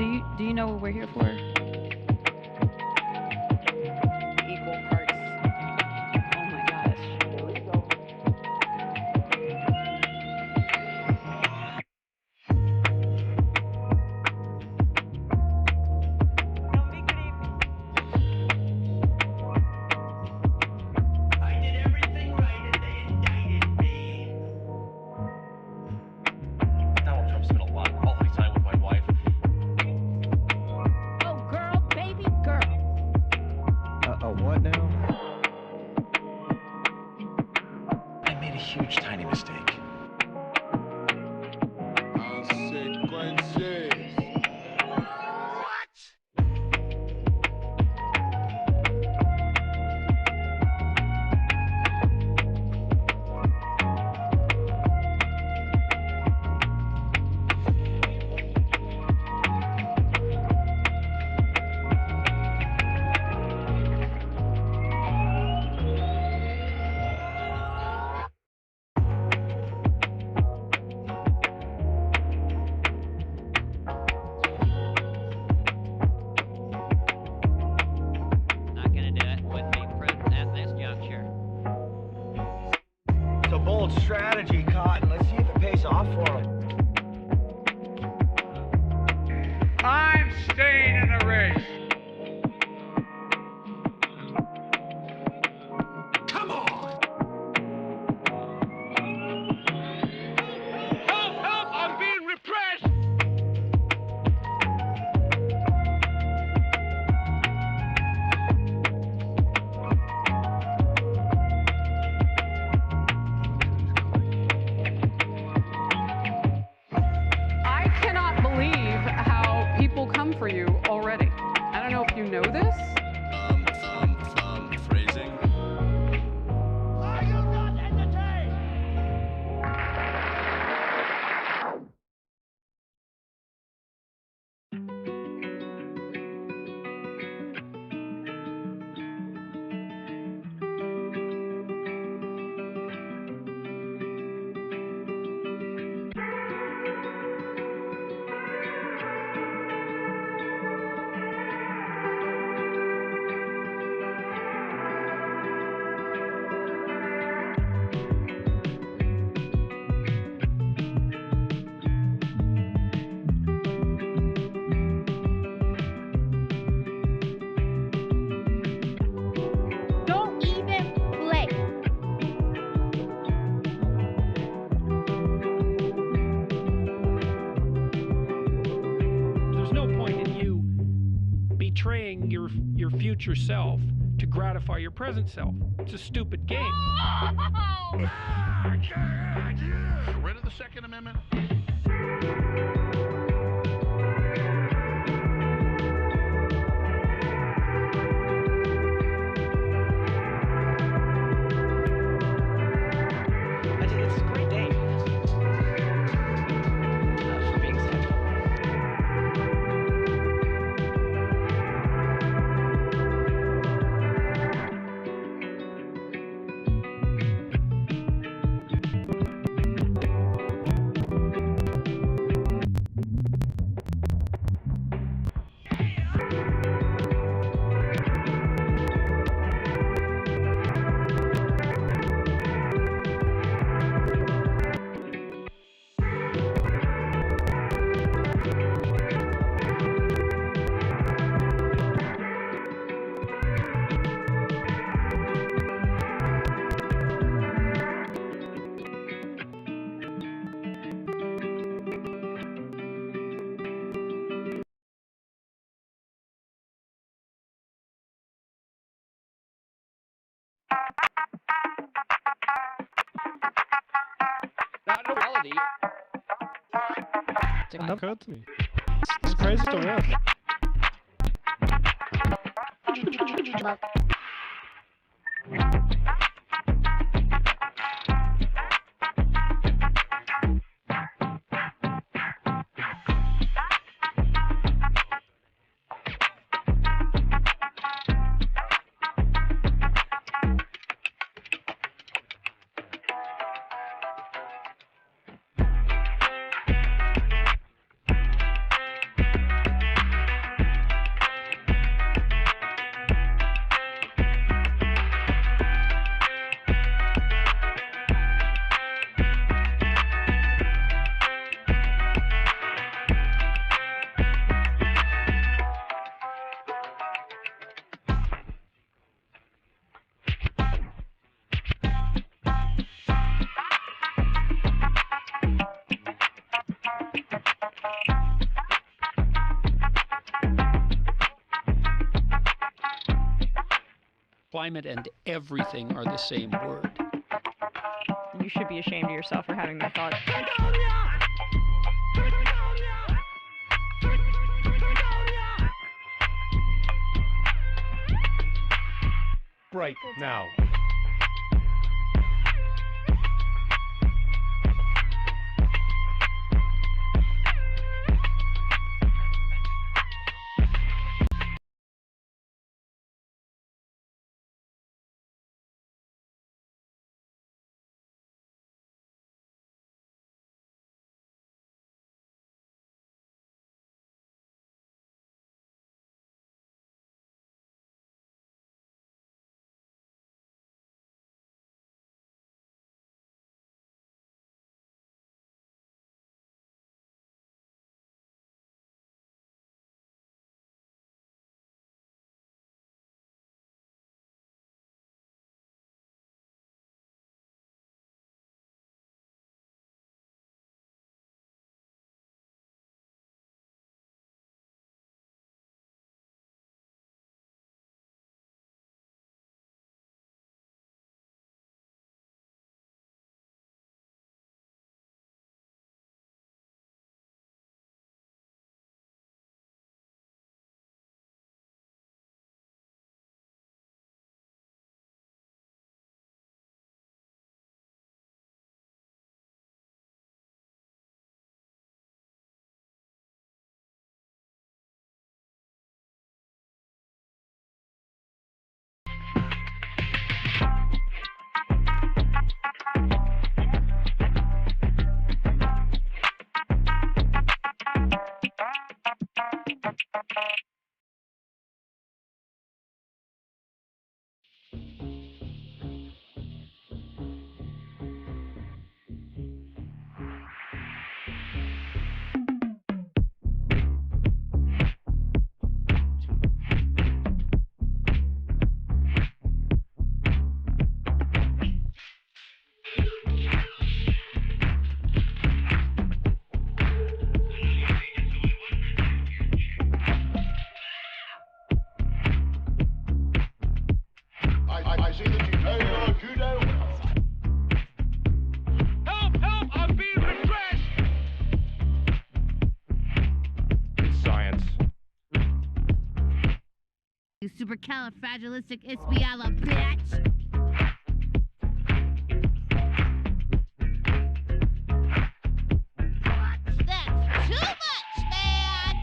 Do you know what we're here for? Equal parts. Oh my gosh. Here we go. Don't be creepy. I did everything right and they indicted me. Donald Trump spent a lot of quality time with my wife. Oh, girl, baby girl. What now? I made a huge tiny mistake. Consequences. Not gonna do it. Wouldn't be prudent at this juncture. It's a bold strategy, Cotton. Let's see if it pays off for him. I'm staying in the race. Come on. Help, help, I'm being repressed. I cannot believe how people come for you already. I don't know if you know this. Phrasing. Are you not entertained? Don't even play. There's no point in you betraying your future self to gratify your present self. It's a stupid game. Rid of the Second Amendment. It's a great day. For being said. Not reality. It never occurred to me. It's crazy to work. Climate and everything are the same word. You should be ashamed of yourself for having that thought. Right now. I see that you know your judo. Help! Help! I'm being repressed! It's science. You supercalifragilisticexpialidocious bitch! That's too much, man!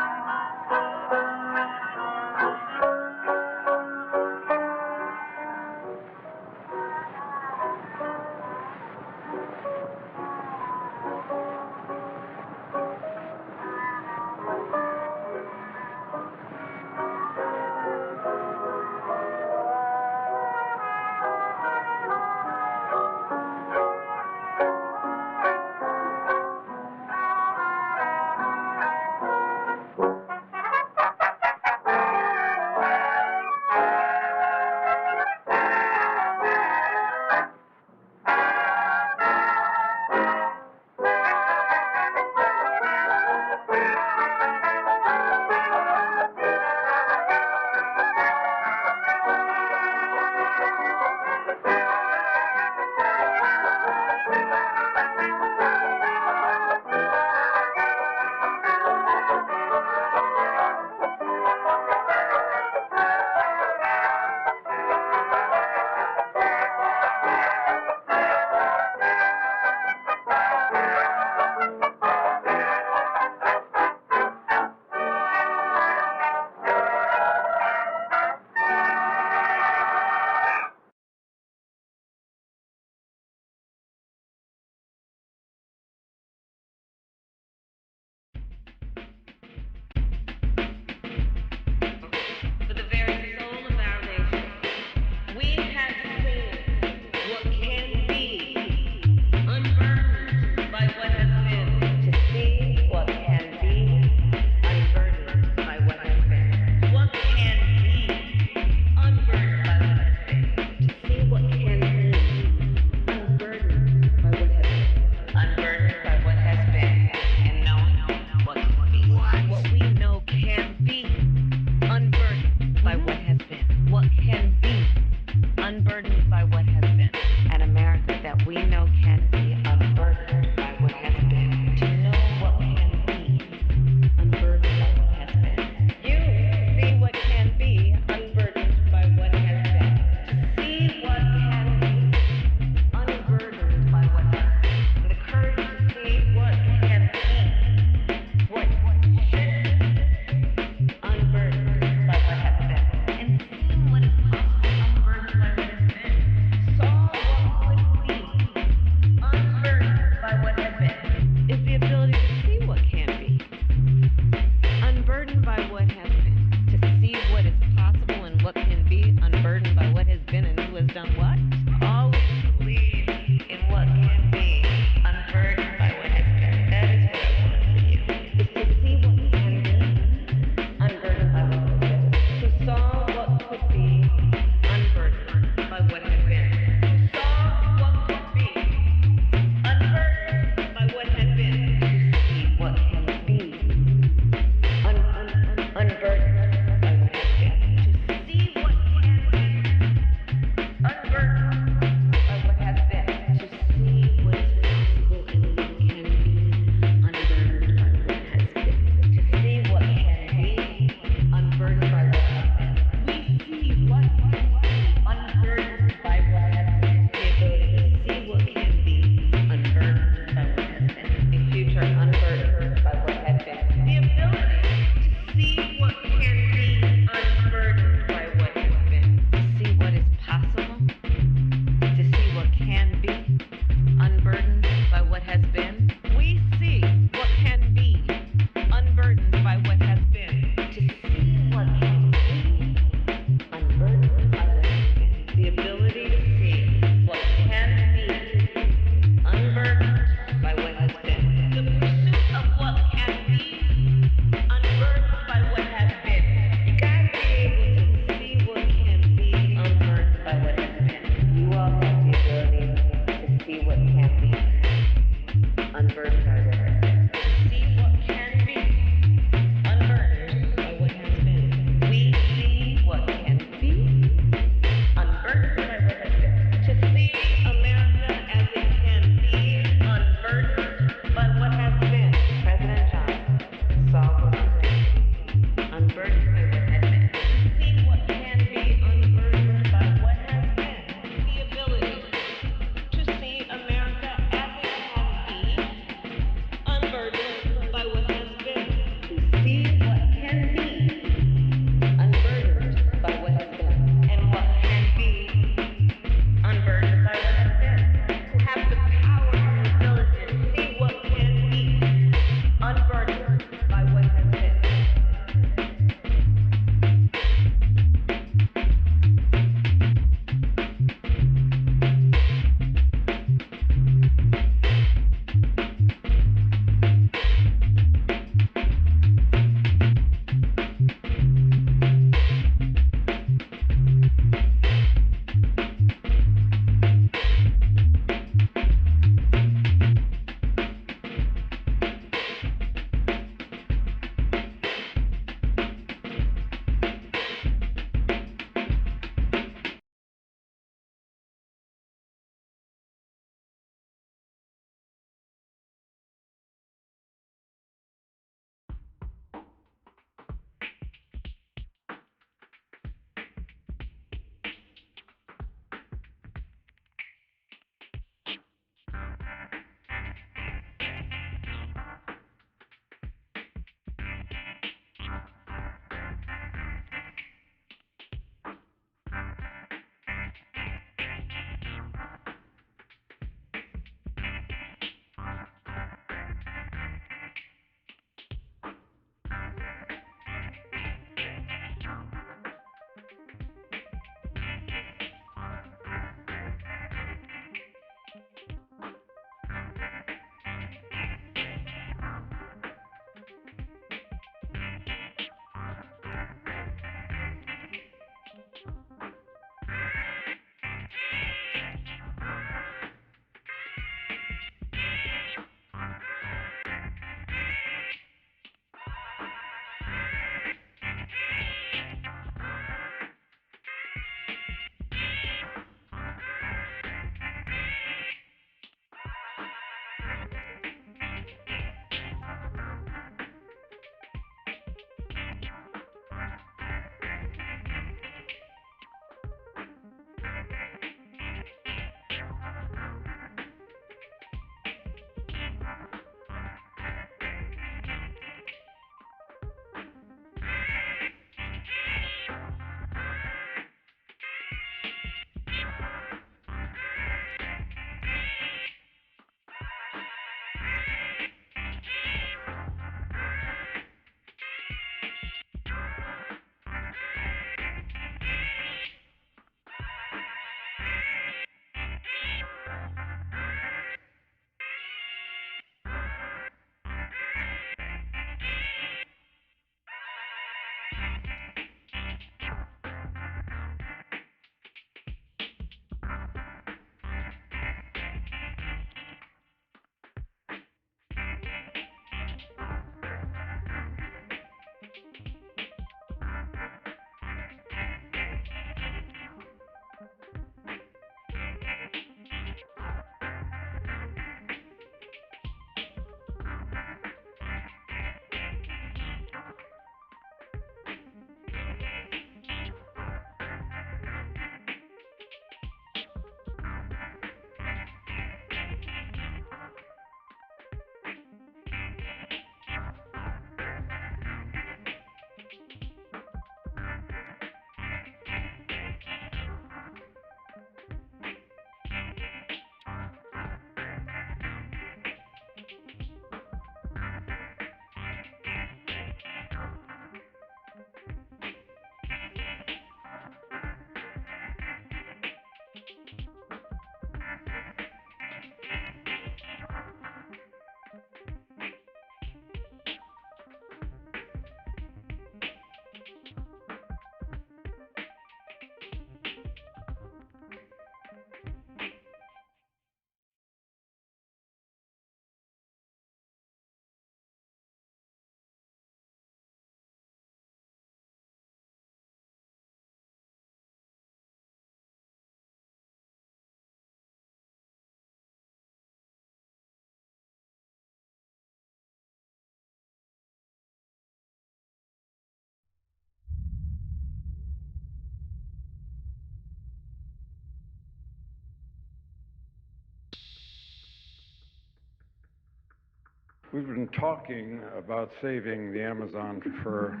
We've been talking about saving the Amazon for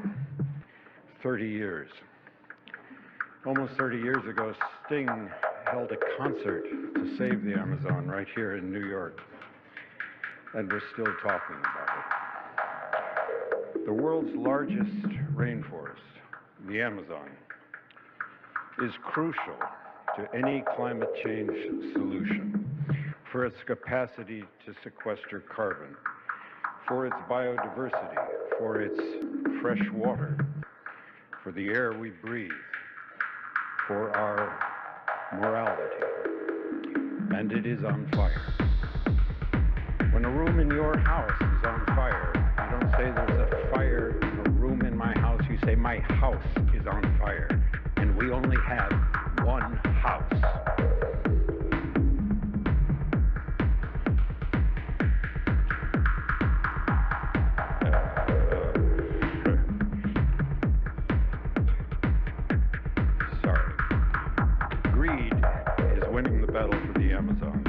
30 years. Almost 30 years ago, Sting held a concert to save the Amazon right here in New York. And we're still talking about it. The world's largest rainforest, the Amazon, is crucial to any climate change solution for its capacity to sequester carbon, for its biodiversity, for its fresh water, for the air we breathe, for our morality. And it is on fire. When a room in your house is on fire, you don't say there's a fire in a room in my house, you say my house is on fire. And we only have one house. Sorry. Greed is winning the battle for the Amazon.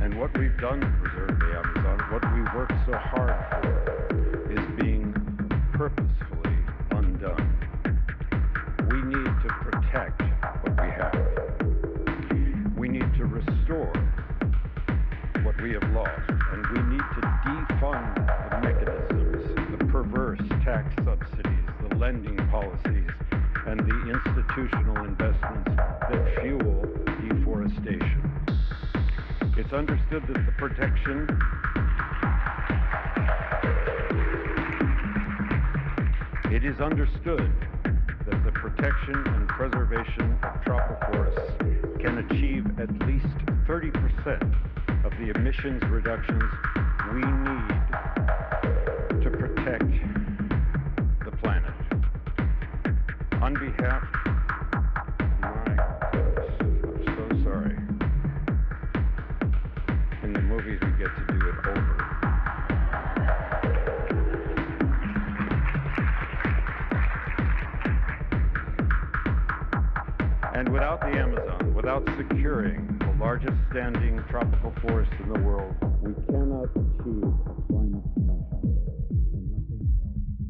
And what we've done to preserve the Amazon, what we worked so hard for, is being purposefully undone. We need to protect what we have. We need to restore what we have lost. And we need to defund the mechanisms, the perverse tax subsidies, the lending policies, and the institutional investments that fuel deforestation. It's understood that the protection It is understood that the protection and preservation of tropical forests can achieve at least 30% of the emissions reductions we need to protect the planet. On behalf, my goodness, I'm so sorry. In the movies we get to do it over. And without the Amazon, without securing the largest standing tropical forest in the world, we cannot achieve a climate solution, and nothing else will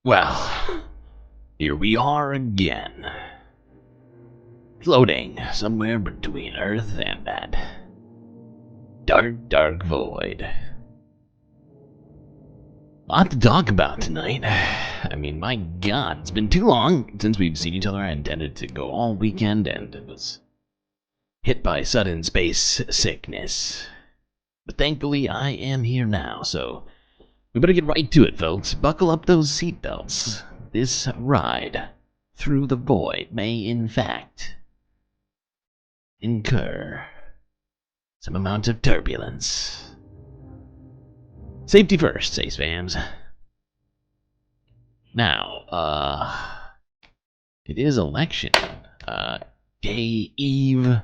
Well, here we are again. Floating somewhere between Earth and that dark, dark void. Lot to talk about tonight. I mean, my god, it's been too long since we've seen each other. I intended to go all weekend and it was hit by sudden space sickness. But thankfully, I am here now, so we better get right to it, folks. Buckle up those seatbelts. This ride through the void may, in fact, incur some amount of turbulence. Safety first, Ace fams. Now, it is election day eve.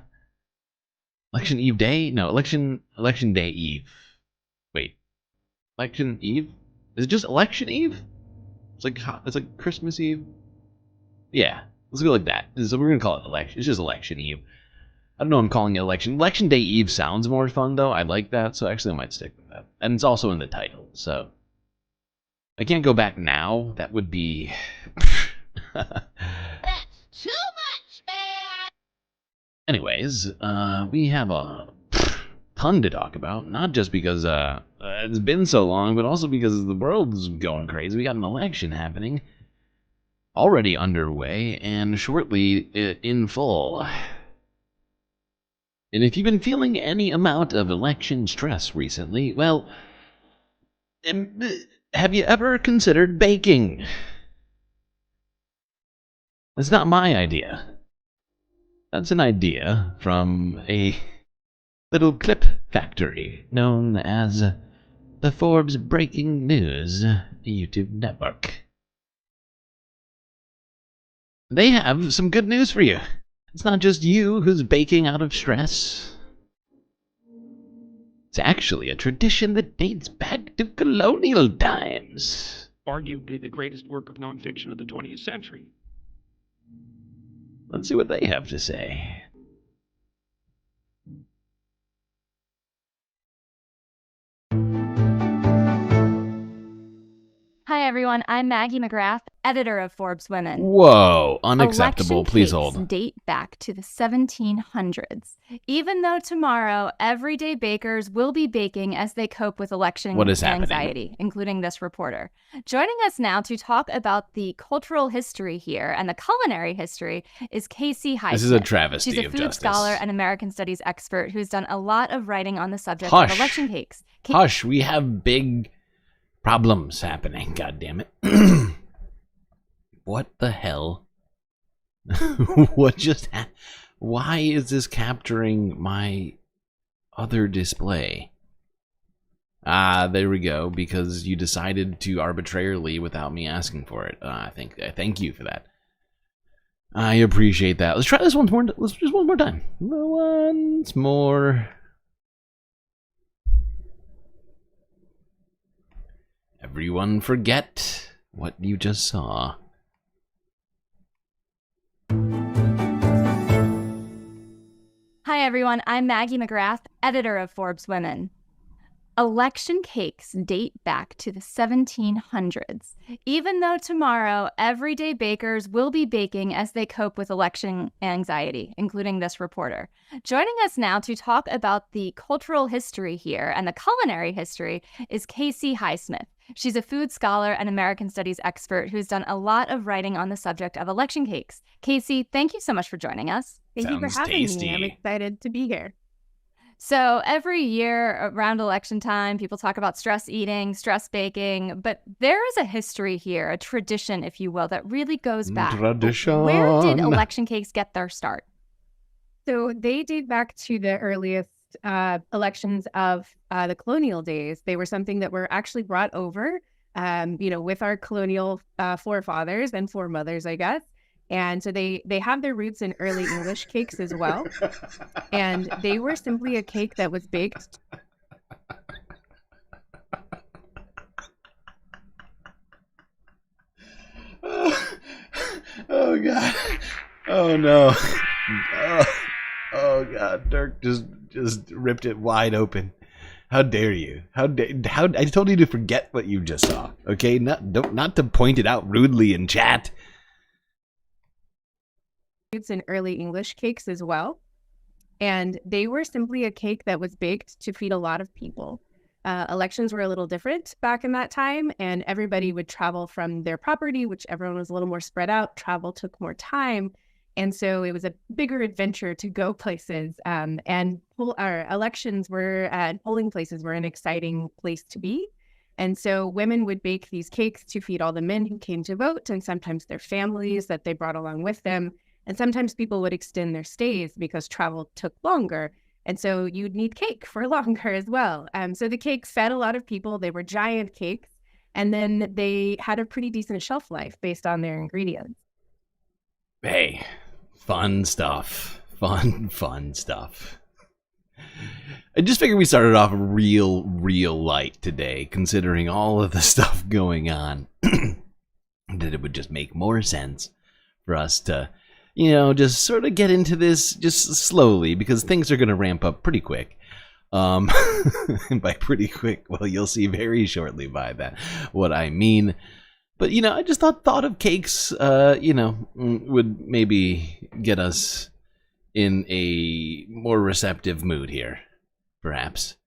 Election eve day? No, election day eve. Wait. Election Eve? Is it just Election Eve? It's like Christmas Eve? Yeah, let's go like that. So we're gonna call it election. It's just Election Eve. I don't know, I'm calling it election. Election Day Eve sounds more fun though. I like that, so actually I might stick with that. And it's also in the title, so I can't go back now. That would be That's too much, man! Anyways, we have a ton to talk about, not just because it's been so long, but also because the world's going crazy. We got an election happening, already underway, and shortly in full. And if you've been feeling any amount of election stress recently, well, have you ever considered baking? That's not my idea. That's an idea from a little clip factory known as the Forbes Breaking News YouTube network. They have some good news for you. It's not just you who's baking out of stress. It's actually a tradition that dates back to colonial times. Arguably the greatest work of nonfiction of the 20th century. Let's see what they have to say. Hi everyone, I'm Maggie McGrath, editor of Forbes Women. Whoa, unacceptable. Election Please cakes hold. Date back to the 1700s. Even though tomorrow, everyday bakers will be baking as they cope with election anxiety, including this reporter. Joining us now to talk about the cultural history here and the culinary history is Casey Highsmith. This is a travesty She's a of food justice. scholar and American studies expert who's done a lot of writing on the subject of election cakes. Hush, we have big problems happening, God damn it. What the hell? What just happened? Why is this capturing my other display? Ah, there we go, because you decided to arbitrarily without me asking for it. I thank you for that. I appreciate that. Let's try this once more. Let's just one more time. Once more. Everyone forget what you just saw. Hi everyone, I'm Maggie McGrath, editor of Forbes Women. Election cakes date back to the 1700s. Even though tomorrow, everyday bakers will be baking as they cope with election anxiety, including this reporter. Joining us now to talk about the cultural history here and the culinary history is Casey Highsmith. She's a food scholar and American studies expert who's done a lot of writing on the subject of election cakes. Casey, thank you so much for joining us. Thank you for having me. I'm excited to be here. So every year around election time, people talk about stress eating, stress baking, but there is a history here, a tradition, if you will, that really goes back. Tradition. Where did election cakes get their start? So they date back to the earliest elections of the colonial days. They were something that were actually brought over, with our colonial forefathers and foremothers, I guess. And so they have their roots in early English cakes as well. And they were simply a cake that was baked. Oh God. Oh no. Oh God. Dirk just ripped it wide open. How dare you? How I told you to forget what you just saw. Okay? Not to point it out rudely in chat. In early English cakes as well. And they were simply a cake that was baked to feed a lot of people. Elections were a little different back in that time, and everybody would travel from their property, which everyone was a little more spread out. Travel took more time. And so it was a bigger adventure to go places. And our elections were, polling places were an exciting place to be. And so women would bake these cakes to feed all the men who came to vote, and sometimes their families that they brought along with them. And sometimes people would extend their stays because travel took longer. And so you'd need cake for longer as well. So the cakes fed a lot of people. They were giant cakes. And then they had a pretty decent shelf life based on their ingredients. Hey, fun stuff. Fun stuff. I just figured we started off real light today, considering all of the stuff going on. That it would just make more sense for us to, just sort of get into this just slowly, because things are going to ramp up pretty quick. And by pretty quick, well, you'll see very shortly by that what I mean. But, I just thought of cakes, would maybe get us in a more receptive mood here, perhaps.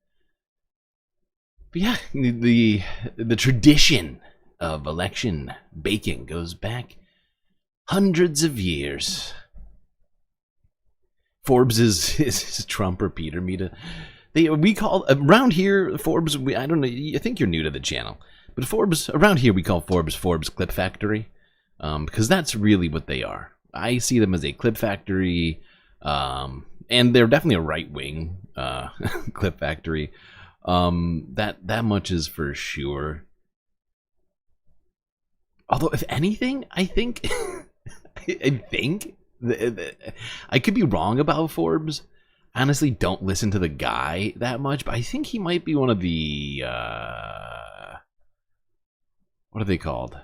But yeah, the tradition of election baking goes back hundreds of years. Forbes is Trump or Peter Meta. We call around here Forbes. I don't know. I think you're new to the channel, but Forbes around here we call Forbes Clip Factory, because that's really what they are. I see them as a clip factory And they're definitely a right-wing clip factory. That much is for sure. Although, if anything, I think I could be wrong about Forbes. I honestly don't listen to the guy that much, but I think he might be one of the what are they called?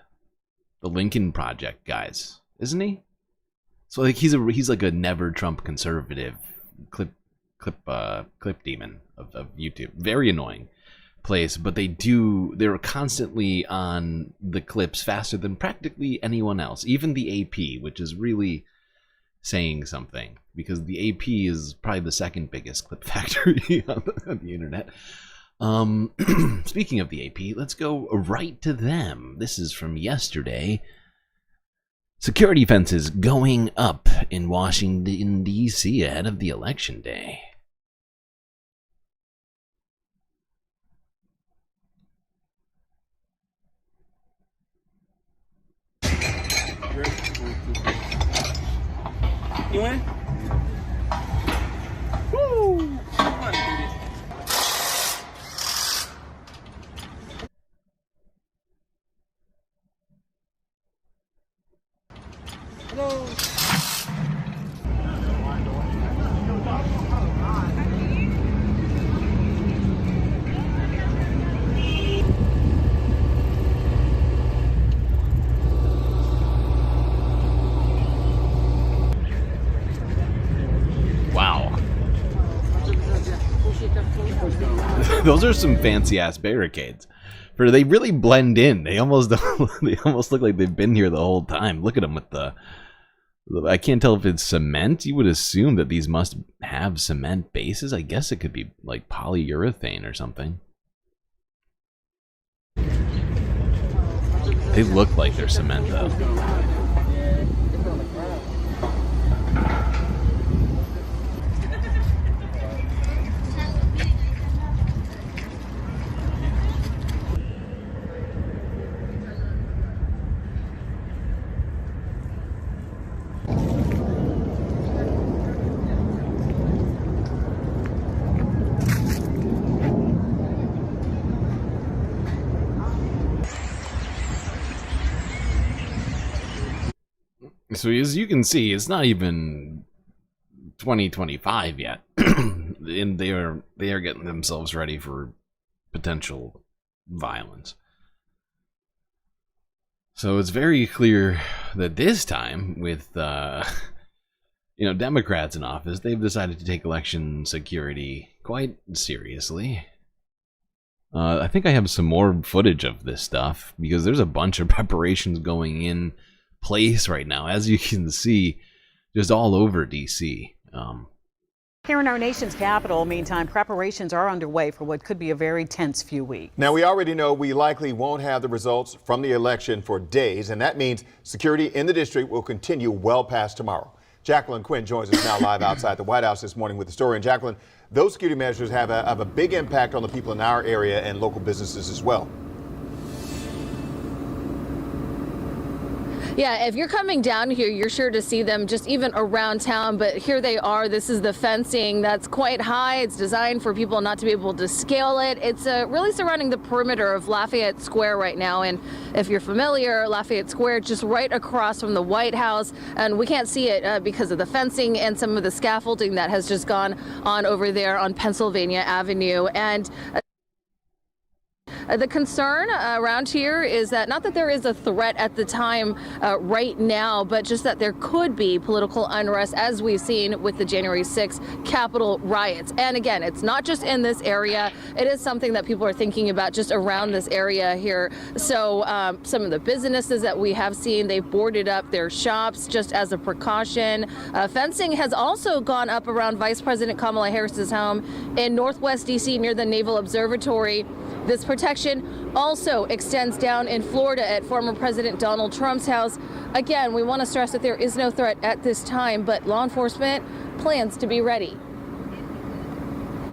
The Lincoln Project guys, isn't he? So like he's like a never Trump conservative clip demon of YouTube. Very annoying place, but they're constantly on the clips faster than practically anyone else, even the AP, which is really saying something, because the AP is probably the second biggest clip factory on the internet. Speaking of the AP, let's go right to them. This is from yesterday. Security fences going up in Washington, D.C. ahead of the election day. You in? Woo! Come on, baby. Hello. Wow. Those are some fancy ass barricades. They really blend in. They almost look like they've been here the whole time. Look at them with the I can't tell if it's cement. You would assume that these must have cement bases. I guess it could be like polyurethane or something. They look like they're cement though. So as you can see, it's not even 2025 yet, and they are getting themselves ready for potential violence. So it's very clear that this time, with Democrats in office, they've decided to take election security quite seriously. I think I have some more footage of this stuff because there's a bunch of preparations going in place right now, as you can see, just all over DC. Here in our nation's capital, meantime, preparations are underway for what could be a very tense few weeks. Now, we already know we likely won't have the results from the election for days, and that means security in the district will continue well past tomorrow. Jacqueline Quinn joins us now live outside the White House this morning with the story. And Jacqueline, those security measures have a big impact on the people in our area and local businesses as well. Yeah, if you're coming down here, you're sure to see them just even around town. But here they are. This is the fencing that's quite high. It's designed for people not to be able to scale it. It's really surrounding the perimeter of Lafayette Square right now. And if you're familiar, Lafayette Square just right across from the White House. And we can't see it because of the fencing and some of the scaffolding that has just gone on over there on Pennsylvania Avenue. And the concern around here is that not that there is a threat at the time right now, but just that there could be political unrest, as we've seen with the January 6th Capitol riots. And again, it's not just in this area. It is something that people are thinking about just around this area here. So some of the businesses that we have seen, they've boarded up their shops just as a precaution. Fencing has also gone up around Vice President Kamala Harris's home in Northwest D.C. near the Naval Observatory. This protection also extends down in Florida at former President Donald Trump's house. Again, we want to stress that there is no threat at this time, but law enforcement plans to be ready.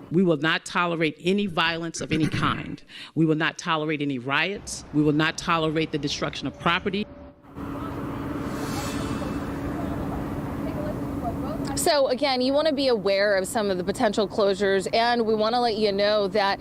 We will not tolerate any violence of any kind. We will not tolerate any riots. We will not tolerate the destruction of property. So So again, you want to be aware of some of the potential closures, and we want to let you know that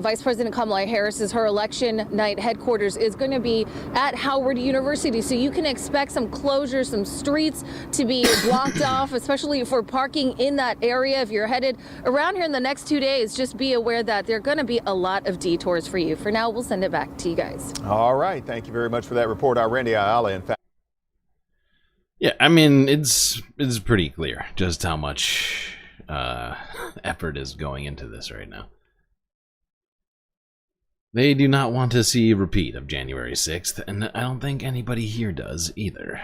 Vice President Kamala Harris's her election night headquarters is going to be at Howard University. So you can expect some closures, some streets to be blocked off, especially for parking in that area. If you're headed around here in the next 2 days, just be aware that there are going to be a lot of detours for you. For now, we'll send it back to you guys. All right. Thank you very much for that report, Randy Ayala. In fact, yeah, I mean, it's pretty clear just how much effort is going into this right now. They do not want to see a repeat of January 6th, and I don't think anybody here does either.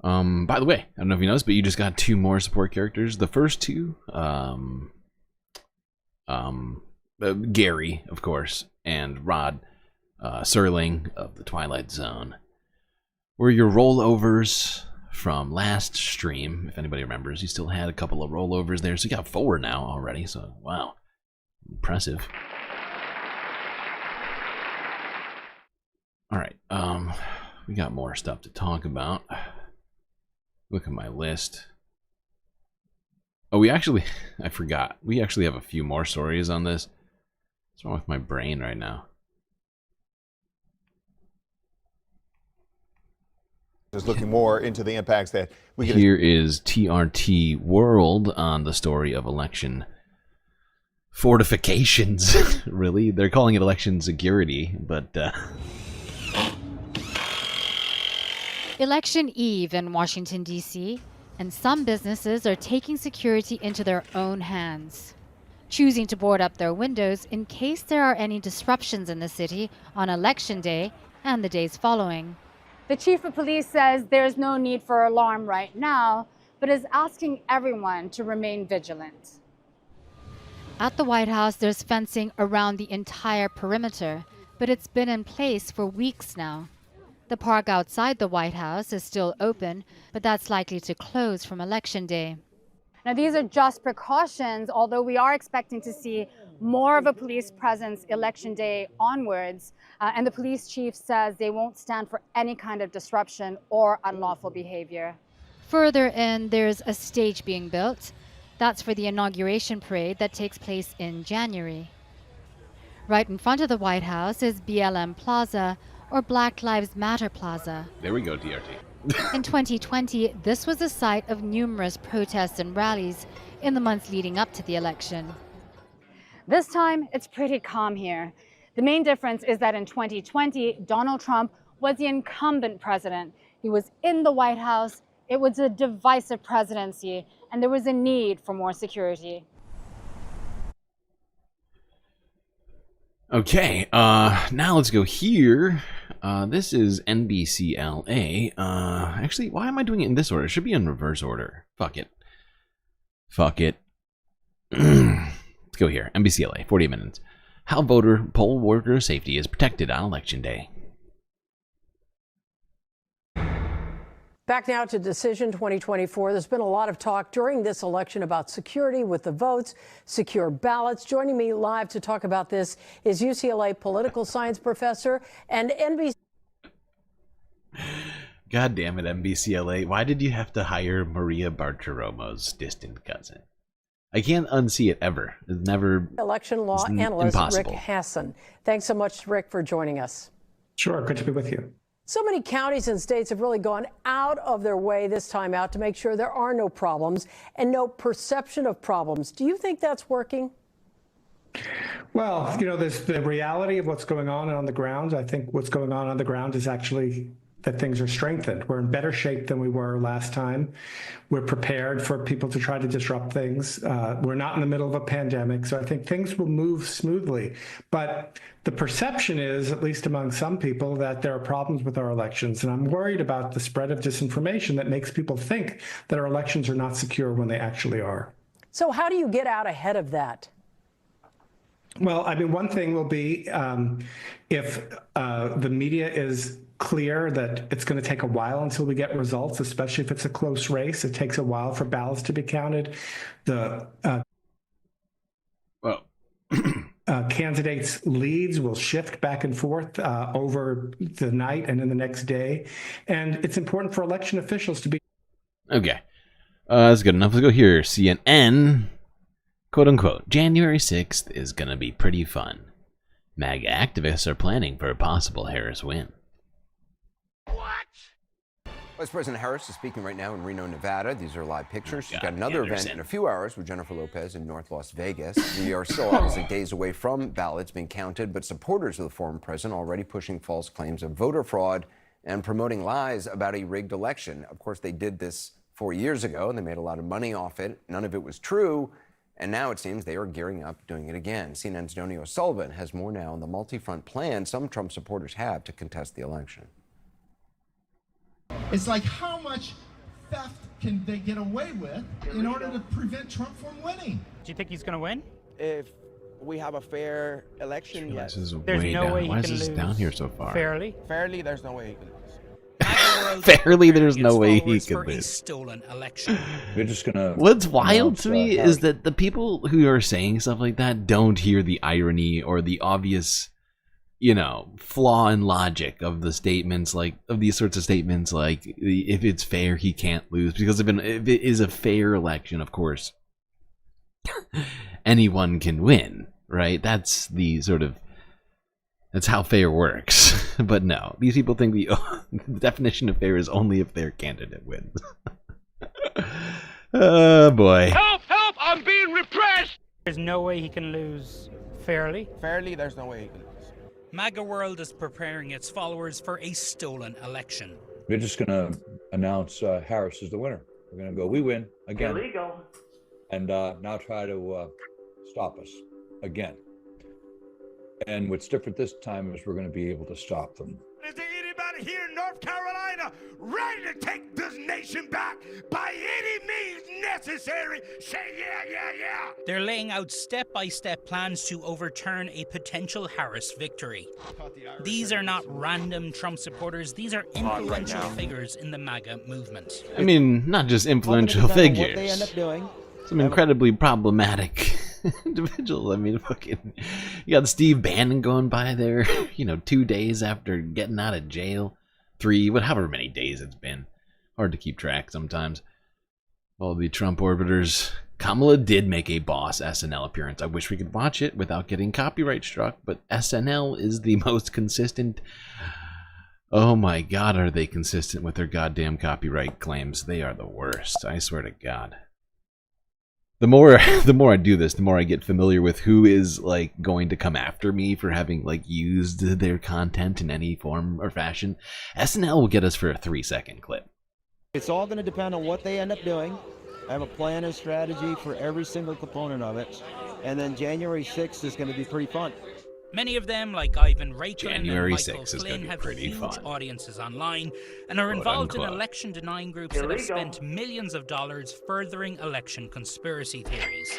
By the way, I don't know if you noticed, but you just got 2 more support characters. The first 2, Gary, of course, and Rod Serling of the Twilight Zone, were your rollovers from last stream. If anybody remembers, you still had a couple of rollovers there, so you got 4 now already. So wow, impressive. All right, we got more stuff to talk about. Look at my list. Oh, I forgot. We actually have a few more stories on this. What's wrong with my brain right now? Just looking more into the impacts that we get. Here is TRT World on the story of election fortifications. Really? They're calling it election security, but... Election Eve in Washington, D.C., and some businesses are taking security into their own hands, choosing to board up their windows in case there are any disruptions in the city on Election Day and the days following. The chief of police says there's no need for alarm right now, but is asking everyone to remain vigilant. At the White House, there's fencing around the entire perimeter, but it's been in place for weeks now. The park outside the White House is still open, but that's likely to close from Election Day. Now, these are just precautions, although we are expecting to see more of a police presence Election Day onwards. And the police chief says they won't stand for any kind of disruption or unlawful behavior. Further in, there's a stage being built. That's for the inauguration parade that takes place in January. Right in front of the White House is BLM Plaza, or Black Lives Matter Plaza. There we go, TRT. In 2020, this was the site of numerous protests and rallies in the months leading up to the election. This time, it's pretty calm here. The main difference is that in 2020, Donald Trump was the incumbent president. He was in the White House. It was a divisive presidency, and there was a need for more security. Okay, now let's go here. This is NBCLA. Actually, why am I doing it in this order? It should be in reverse order. Fuck it. Fuck it. Let's go here. NBCLA, 40 minutes. How voter poll worker safety is protected on Election Day. Back now to Decision 2024. There's been a lot of talk during this election about security with the votes, secure ballots. Joining me live to talk about this is UCLA political science professor and NBC. God damn it, NBCLA. Why did you have to hire Maria Bartiromo's distant cousin? I can't unsee it ever. It's never. Election law analyst impossible. Rick Hasson. Thanks so much, Rick, for joining us. Sure, good to be with you. So many counties and states have really gone out of their way this time out to make sure there are no problems and no perception of problems. Do you think that's working? Well, you know, there's the reality of what's going on the ground. I think what's going on the ground is actually that things are strengthened. We're in better shape than we were last time. We're prepared for people to try to disrupt things. We're not in the middle of a pandemic, so I think things will move smoothly. But the perception is, at least among some people, that there are problems with our elections. And I'm worried about the spread of disinformation that makes people think that our elections are not secure when they actually are. So how do you get out ahead of that? Well, I mean, one thing will be if the media is clear that it's going to take a while until we get results, especially if it's a close race. It takes a while for ballots to be counted. candidates' leads will shift back and forth over the night and in the next day. And it's important for election officials to be. Okay. That's good enough. Let's go here. CNN, quote unquote, January 6th is going to be pretty fun. MAGA activists are planning for a possible Harris win. Vice President Harris is speaking right now in Reno, Nevada. These are live pictures. She's got another event in a few hours with Jennifer Lopez in North Las Vegas. We are still obviously days away from ballots being counted, but supporters of the former president already pushing false claims of voter fraud and promoting lies about a rigged election. Of course, they did this 4 years ago, and they made a lot of money off it. None of it was true, and now it seems they are gearing up, doing it again. CNN's Donnie O'Sullivan has more now on the multi-front plan some Trump supporters have to contest the election. It's like, how much theft can they get away with in order to prevent Trump from winning? Do you think he's going to win? If we have a fair election, yes. This is There's way no down. way he Why is can this lose down here so far? fairly. Fairly, there's no way he can lose. Fairly, there's no way he could lose. Stolen election. We're just gonna. What's wild to me is that the people who are saying stuff like that don't hear the irony or the obvious, you know, flaw in logic of the statements, like of these sorts of statements, like if it's fair, he can't lose, because if it is a fair election, of course, anyone can win, right? That's the sort of, that's how fair works. But no, these people think the definition of fair is only if their candidate wins. Oh boy. Help! Help! I'm being repressed! There's no way he can lose fairly. Fairly, there's no way he can lose. MAGA World is preparing its followers for a stolen election. We're just gonna announce Harris is the winner. We're gonna go, we win again. Illegal. And now try to stop us again. And what's different this time is we're going to be able to stop them. Is there anybody here in North Carolina ready to take this nation back by any means necessary? Say yeah, yeah, yeah. They're laying out step-by-step plans to overturn a potential Harris victory. These are not random Trump supporters. These are influential figures in the MAGA movement. I mean, not just influential figures. What they end up doing. Some incredibly problematic individuals. I mean, fucking, you got Steve Bannon going by there, you know, 2 days after getting out of jail. 3, however many days it's been. Hard to keep track sometimes. All the Trump orbiters. Kamala did make a Boss SNL appearance. I wish we could watch it without getting copyright struck, but SNL is the most consistent. Oh my god, are they consistent with their goddamn copyright claims? They are the worst, I swear to God. The more I do this, the more I get familiar with who is like going to come after me for having like used their content in any form or fashion. SNL will get us for a 3-second clip. It's all going to depend on what they end up doing. I have a plan and strategy for every single component of it. And then January 6th is going to be pretty fun. Many of them, like Ivan Raiklin and January Michael 6th is Flynn, gonna be have pretty huge fun. audiences online and are Quote, involved unquote. in election-denying groups that have spent millions of dollars furthering election conspiracy theories.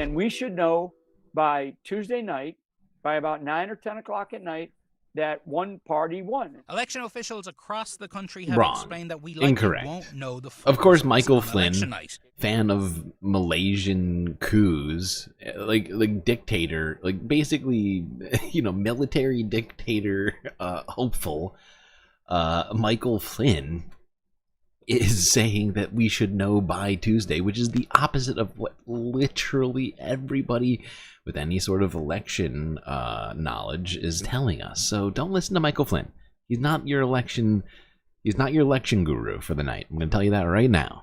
And we should know by Tuesday night, by about 9 or 10 o'clock at night, that one party won. Election officials across the country have Wrong. explained that we likely Incorrect. won't know the full Of course, results Michael on Flynn, election night. fan of Malaysian coups, like dictator, like basically, you know, military dictator, hopeful. Michael Flynn is saying that we should know by Tuesday, which is the opposite of what literally everybody with any sort of election knowledge is telling us. So don't listen to Michael Flynn. He's not your election guru for the night. I'm going to tell you that right now.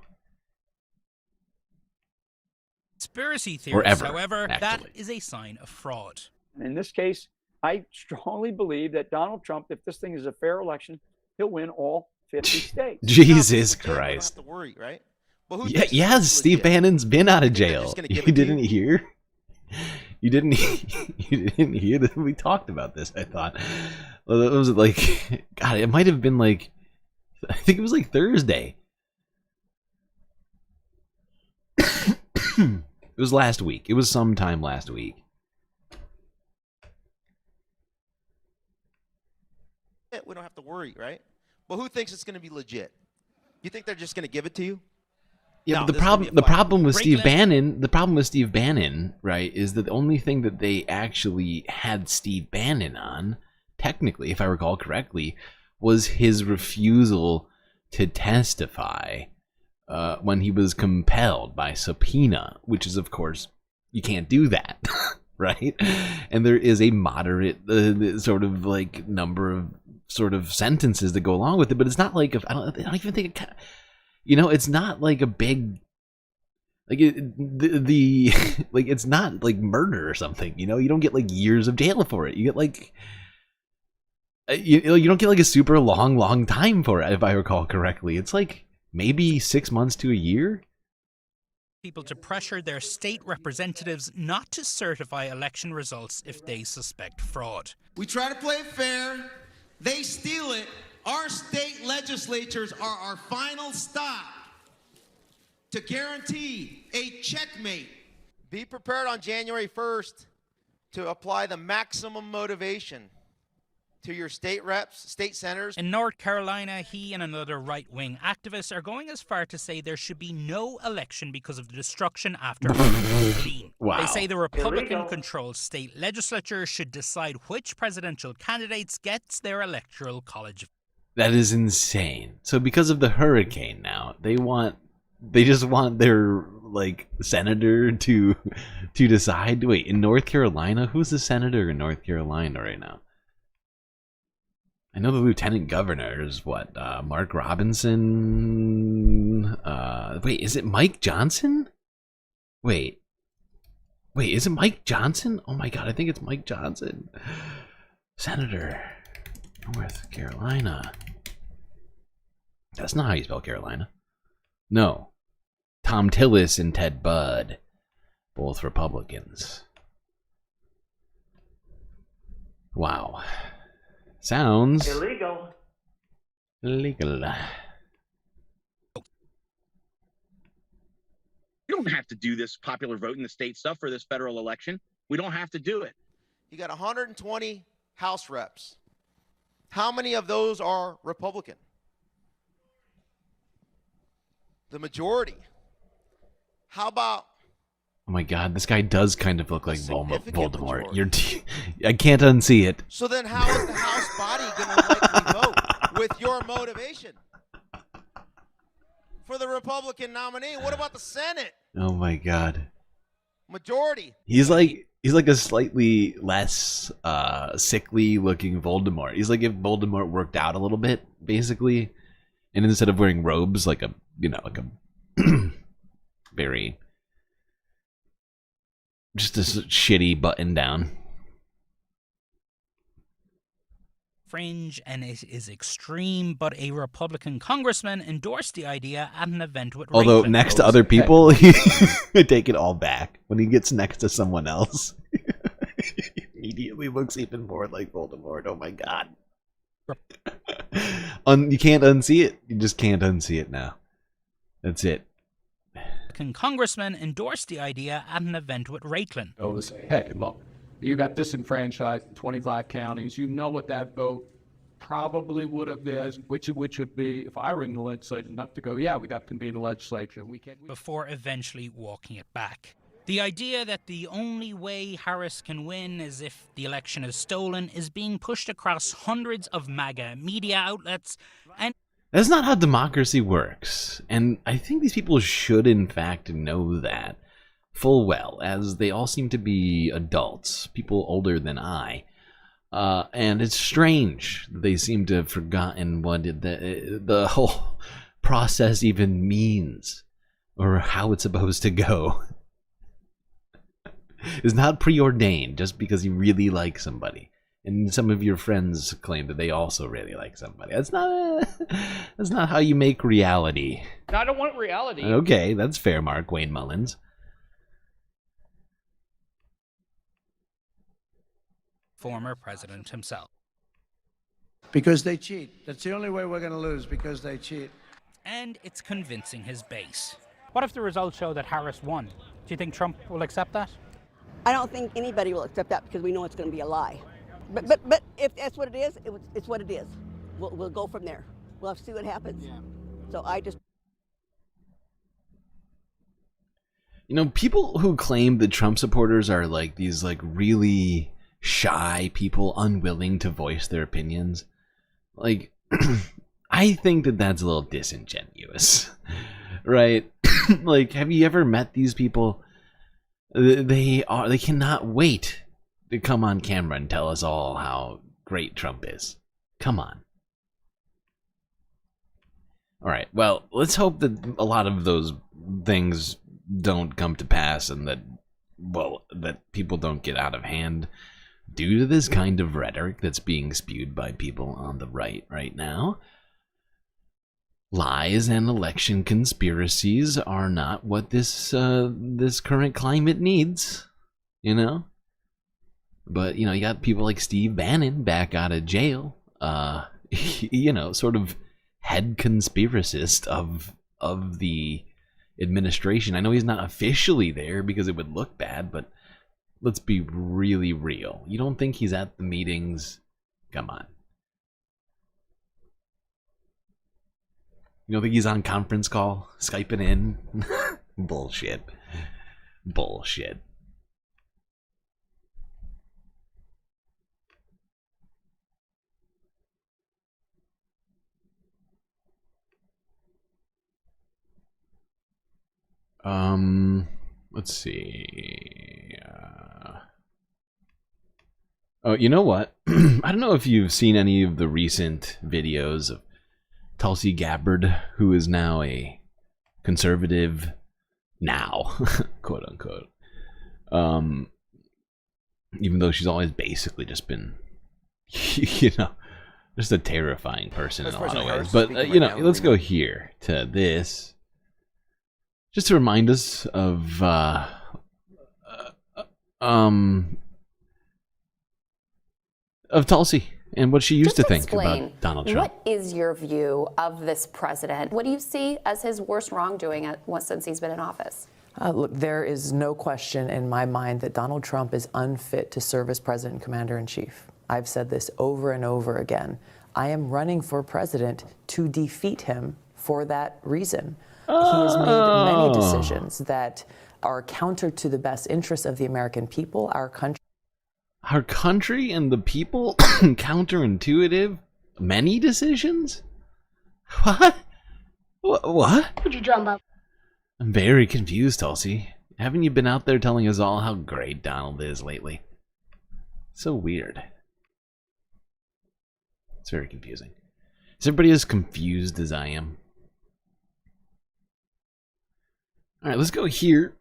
Conspiracy Or theories, ever, however, that actually. is a sign of fraud. In this case, I strongly believe that Donald Trump, if this thing is a fair election, he'll win all 50 states. Jesus Christ. Don't have to worry, right? But who Yeah, thinks yes, it's Steve legit? Bannon's been out of They're jail. just gonna give You it to didn't you? hear? You didn't hear that we talked about this, I thought. Well, it was like, God, it might have been like, I think it was like Thursday. It was last week. It was sometime last week. We don't have to worry, right? But who thinks it's going to be legit? You think they're just going to give it to you? Yeah, No, but this is gonna be a fight. the problem with Steve Bannon, right, is that the only thing that they actually had Steve Bannon on, technically, if I recall correctly, was his refusal to testify when he was compelled by subpoena, which is, of course, you can't do that, right? And there is a moderate sort of like number of sort of sentences that go along with it, but it's not like I don't even think it. You know, it's not like a big, like the like it's not like murder or something. You know, you don't get like years of jail for it. You get like you don't get like a super long time for it, if I recall correctly. It's like maybe 6 months to a year. People to pressure their state representatives not to certify election results if they suspect fraud. We try to play it fair. They steal it. Our state legislatures are our final stop to guarantee a checkmate. Be prepared on January 1st to apply the maximum motivation to your state reps, state senators. In North Carolina, he and another right-wing activist are going as far to say there should be no election because of the destruction after 2015. Wow. They say the Republican-controlled state legislature should decide which presidential candidates gets their electoral college. That is insane. So because of the hurricane now, they just want their like senator to decide. Wait, in North Carolina, who's the senator in North Carolina right now? I know the lieutenant governor is what, Mark Robinson. Wait, is it Mike Johnson? Wait, is it Mike Johnson? Oh my God, I think it's Mike Johnson. Senator, North Carolina. That's not how you spell Carolina. No. Tom Tillis and Ted Budd, both Republicans. Wow. Sounds illegal. Illegal. You don't have to do this popular vote in the state stuff for this federal election. We don't have to do it. You got 120 House reps. How many of those are Republican? The majority. How about? Oh my God, this guy does kind of look like Voldemort. I can't unsee it. So then how is the House body going to likely vote with your motivation for the Republican nominee? What about the Senate? Oh my God. Majority. He's like a slightly less sickly looking Voldemort. He's like if Voldemort worked out a little bit, basically. And instead of wearing robes, like a very just a shitty button down. Fringe, and it is extreme, but a Republican congressman endorsed the idea at an event with Although Raycliffe. next to other people, I take it all back. When he gets next to someone else, he immediately looks even more like Voldemort. Oh my God. You can't unsee it. You just can't unsee it now. That's it. Congressman endorsed the idea at an event with Raycliffe. To say, hey, look, you got disenfranchised in 25 counties. You know what that vote probably would have been, which would be, if I were in the legislature, not to go, yeah, we got to be in the legislature. Before eventually walking it back. The idea that the only way Harris can win is if the election is stolen is being pushed across hundreds of MAGA media outlets, and that's not how democracy works. And I think these people should, in fact, know that full well, as they all seem to be adults, people older than I. And it's strange that they seem to have forgotten what the whole process even means, or how it's supposed to go. It's not preordained just because you really like somebody. And some of your friends claim that they also really like somebody. That's not how you make reality. I don't want reality. Okay, that's fair, Mark Wayne Mullins. Former president himself. Because they cheat. That's the only way we're going to lose, because they cheat. And it's convincing his base. What if the results show that Harris won? Do you think Trump will accept that? I don't think anybody will accept that because we know it's going to be a lie. But if that's what it is, it's what it is. We'll go from there. We'll have to see what happens. Yeah. So I just... You know, people who claim that Trump supporters are like these like really shy people, unwilling to voice their opinions. Like, I think that that's a little disingenuous, right? Like, have you ever met these people? They cannot wait to come on camera and tell us all how great Trump is. Come on. All right. Well, let's hope that a lot of those things don't come to pass and that, well, that people don't get out of hand due to this kind of rhetoric that's being spewed by people on the right now. Lies and election conspiracies are not what this current climate needs, you know? But, you know, you got people like Steve Bannon back out of jail, you know, sort of head conspiracist of the administration. I know he's not officially there because it would look bad, but let's be really real. You don't think he's at the meetings? Come on. You don't think he's on conference call, Skyping in? Bullshit. Bullshit. Let's see. Oh, you know what? I don't know if you've seen any of the recent videos of Tulsi Gabbard, who is now a conservative now, quote unquote. Even though she's always basically just been, you know, just a terrifying person in a lot of ways. But, you know, let's go here to this. Just to remind us of Tulsi and what she used to think about Donald Trump. What is your view of this president? What do you see as his worst wrongdoing since he's been in office? Look, there is no question in my mind that Donald Trump is unfit to serve as president and commander-in-chief. I've said this over and over again. I am running for president to defeat him for that reason. He has made many decisions that are counter to the best interests of the American people, our country. Our country and the people? Counterintuitive? Many decisions? What? What? Would you drum up? I'm very confused, Tulsi. Haven't you been out there telling us all how great Donald is lately? So weird. It's very confusing. Is everybody as confused as I am? Alright, let's go here.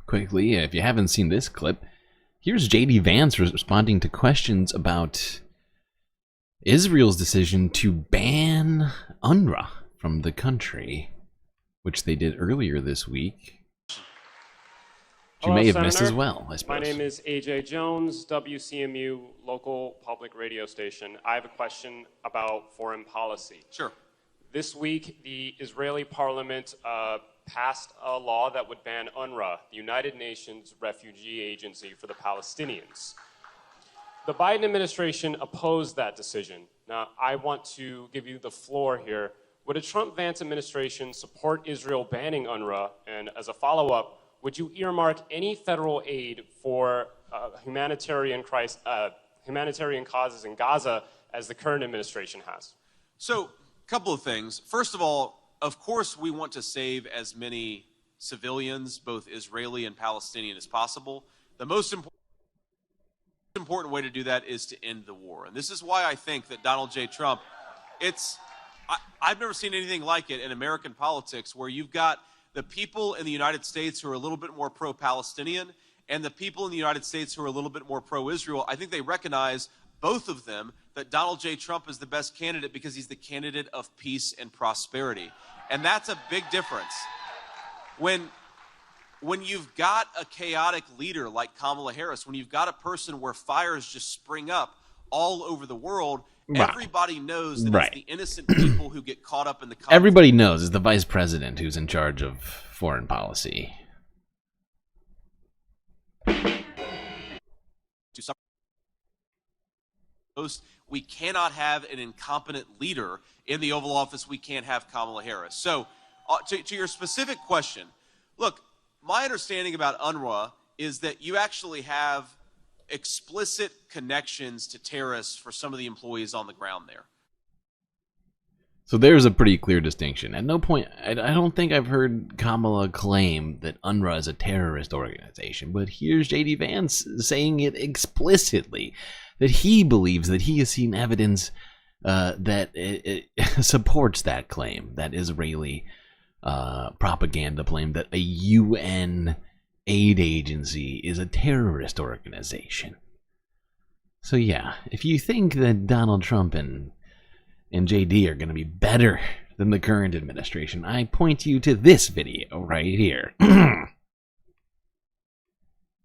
Quickly, if you haven't seen this clip, here's J.D. Vance responding to questions about Israel's decision to ban UNRWA from the country, which they did earlier this week. You may have missed as well, I suppose. My name is AJ Jones, WCMU local public radio station. I have a question about foreign policy. Sure. This week, the Israeli parliament passed a law that would ban UNRWA, the United Nations Refugee Agency for the Palestinians. The Biden administration opposed that decision. Now, I want to give you the floor here. Would a Trump-Vance administration support Israel banning UNRWA? And as a follow-up, would you earmark any federal aid for humanitarian causes in Gaza as the current administration has? So, couple of things. First of all, of course, we want to save as many civilians, both Israeli and Palestinian, as possible. The most important way to do that is to end the war. And this is why I think that Donald J. Trump, I've never seen anything like it in American politics, where you've got the people in the United States who are a little bit more pro-Palestinian and the people in the United States who are a little bit more pro-Israel. I think they recognize, both of them, that Donald J. Trump is the best candidate because he's the candidate of peace and prosperity. And that's a big difference. When you've got a chaotic leader like Kamala Harris, when you've got a person where fires just spring up all over the world, everybody knows that it's the innocent people who get caught up in the conflict. Everybody knows it's the vice president who's in charge of foreign policy. We cannot have an incompetent leader in the Oval Office. We can't have Kamala Harris. So To your specific question, look, my understanding about UNRWA is that you actually have explicit connections to terrorists for some of the employees on the ground there. So there's a pretty clear distinction. At no point, I don't think I've heard Kamala claim that UNRWA is a terrorist organization, but here's J.D. Vance saying it explicitly, that he believes that he has seen evidence that it supports that claim, that Israeli propaganda claim that a UN aid agency is a terrorist organization. So yeah, if you think that Donald Trump and JD are going to be better than the current administration, I point you to this video right here.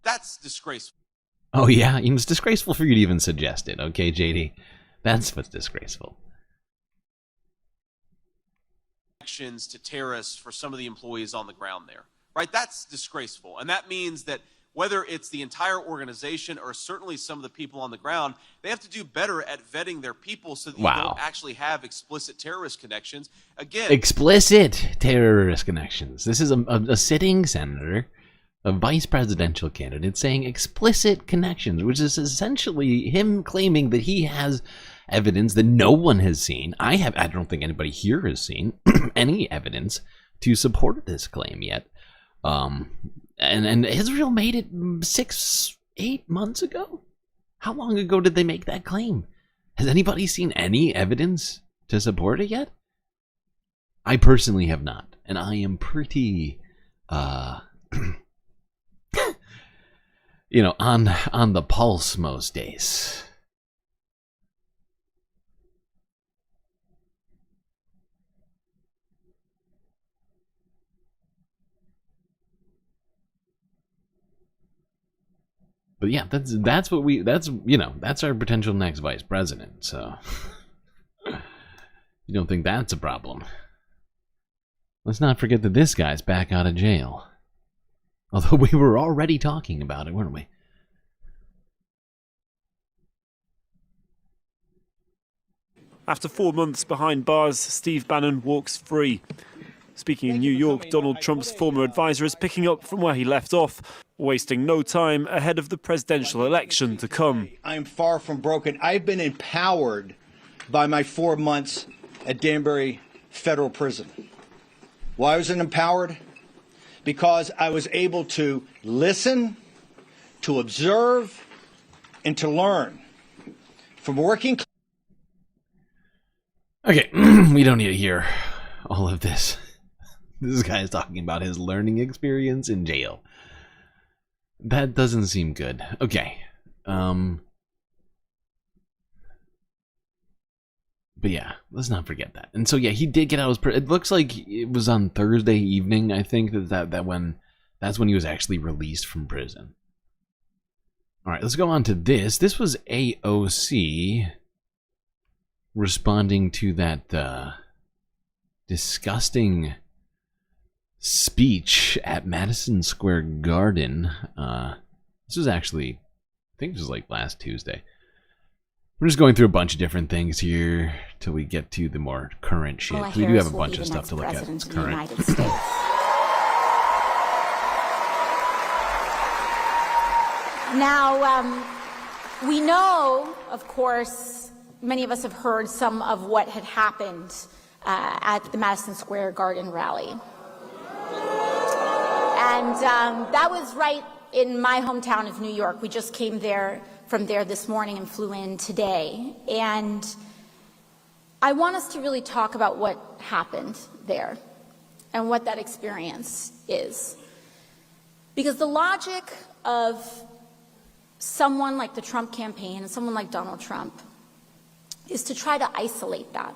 That's disgraceful. Oh yeah, it's disgraceful for you to even suggest it, okay, JD? That's what's disgraceful. Connections to terrorists for some of the employees on the ground there, right? That's disgraceful. And that means that whether it's the entire organization or certainly some of the people on the ground, they have to do better at vetting their people so that you don't actually have explicit terrorist connections. Again, explicit terrorist connections. This is a sitting senator, a vice presidential candidate, saying explicit connections, which is essentially him claiming that he has evidence that no one has seen. I don't think anybody here has seen any evidence to support this claim yet. And Israel made it 6-8 months ago? How long ago did they make that claim? Has anybody seen any evidence to support it yet? I personally have not, and I am pretty you know, on the pulse most days. But yeah, that's our potential next vice president. So you don't think that's a problem? Let's not forget that this guy's back out of jail. Although we were already talking about it, weren't we? After 4 months behind bars, Steve Bannon walks free. Speaking in New York, Donald Trump's former advisor is picking up from where he left off, wasting no time ahead of the presidential election to come. I'm far from broken. I've been empowered by my 4 months at Danbury Federal Prison. Why was I empowered? Because I was able to listen, to observe, and to learn from working. Okay, we don't need to hear all of this. This guy is talking about his learning experience in jail. That doesn't seem good. Okay. But yeah, let's not forget that. And so yeah, he did get out of his it looks like it was on Thursday evening, I think, that's when he was actually released from prison. Alright, let's go on to this. This was AOC responding to that disgusting speech at Madison Square Garden. This was actually, I think this was like last Tuesday. We're just going through a bunch of different things here till we get to the more current shit. We do have a bunch of stuff to look at. It's current. Now, we know, of course, many of us have heard some of what had happened at the Madison Square Garden rally. And that was right in my hometown of New York. We just came from there this morning and flew in today. And I want us to really talk about what happened there and what that experience is. Because the logic of someone like the Trump campaign and someone like Donald Trump is to try to isolate that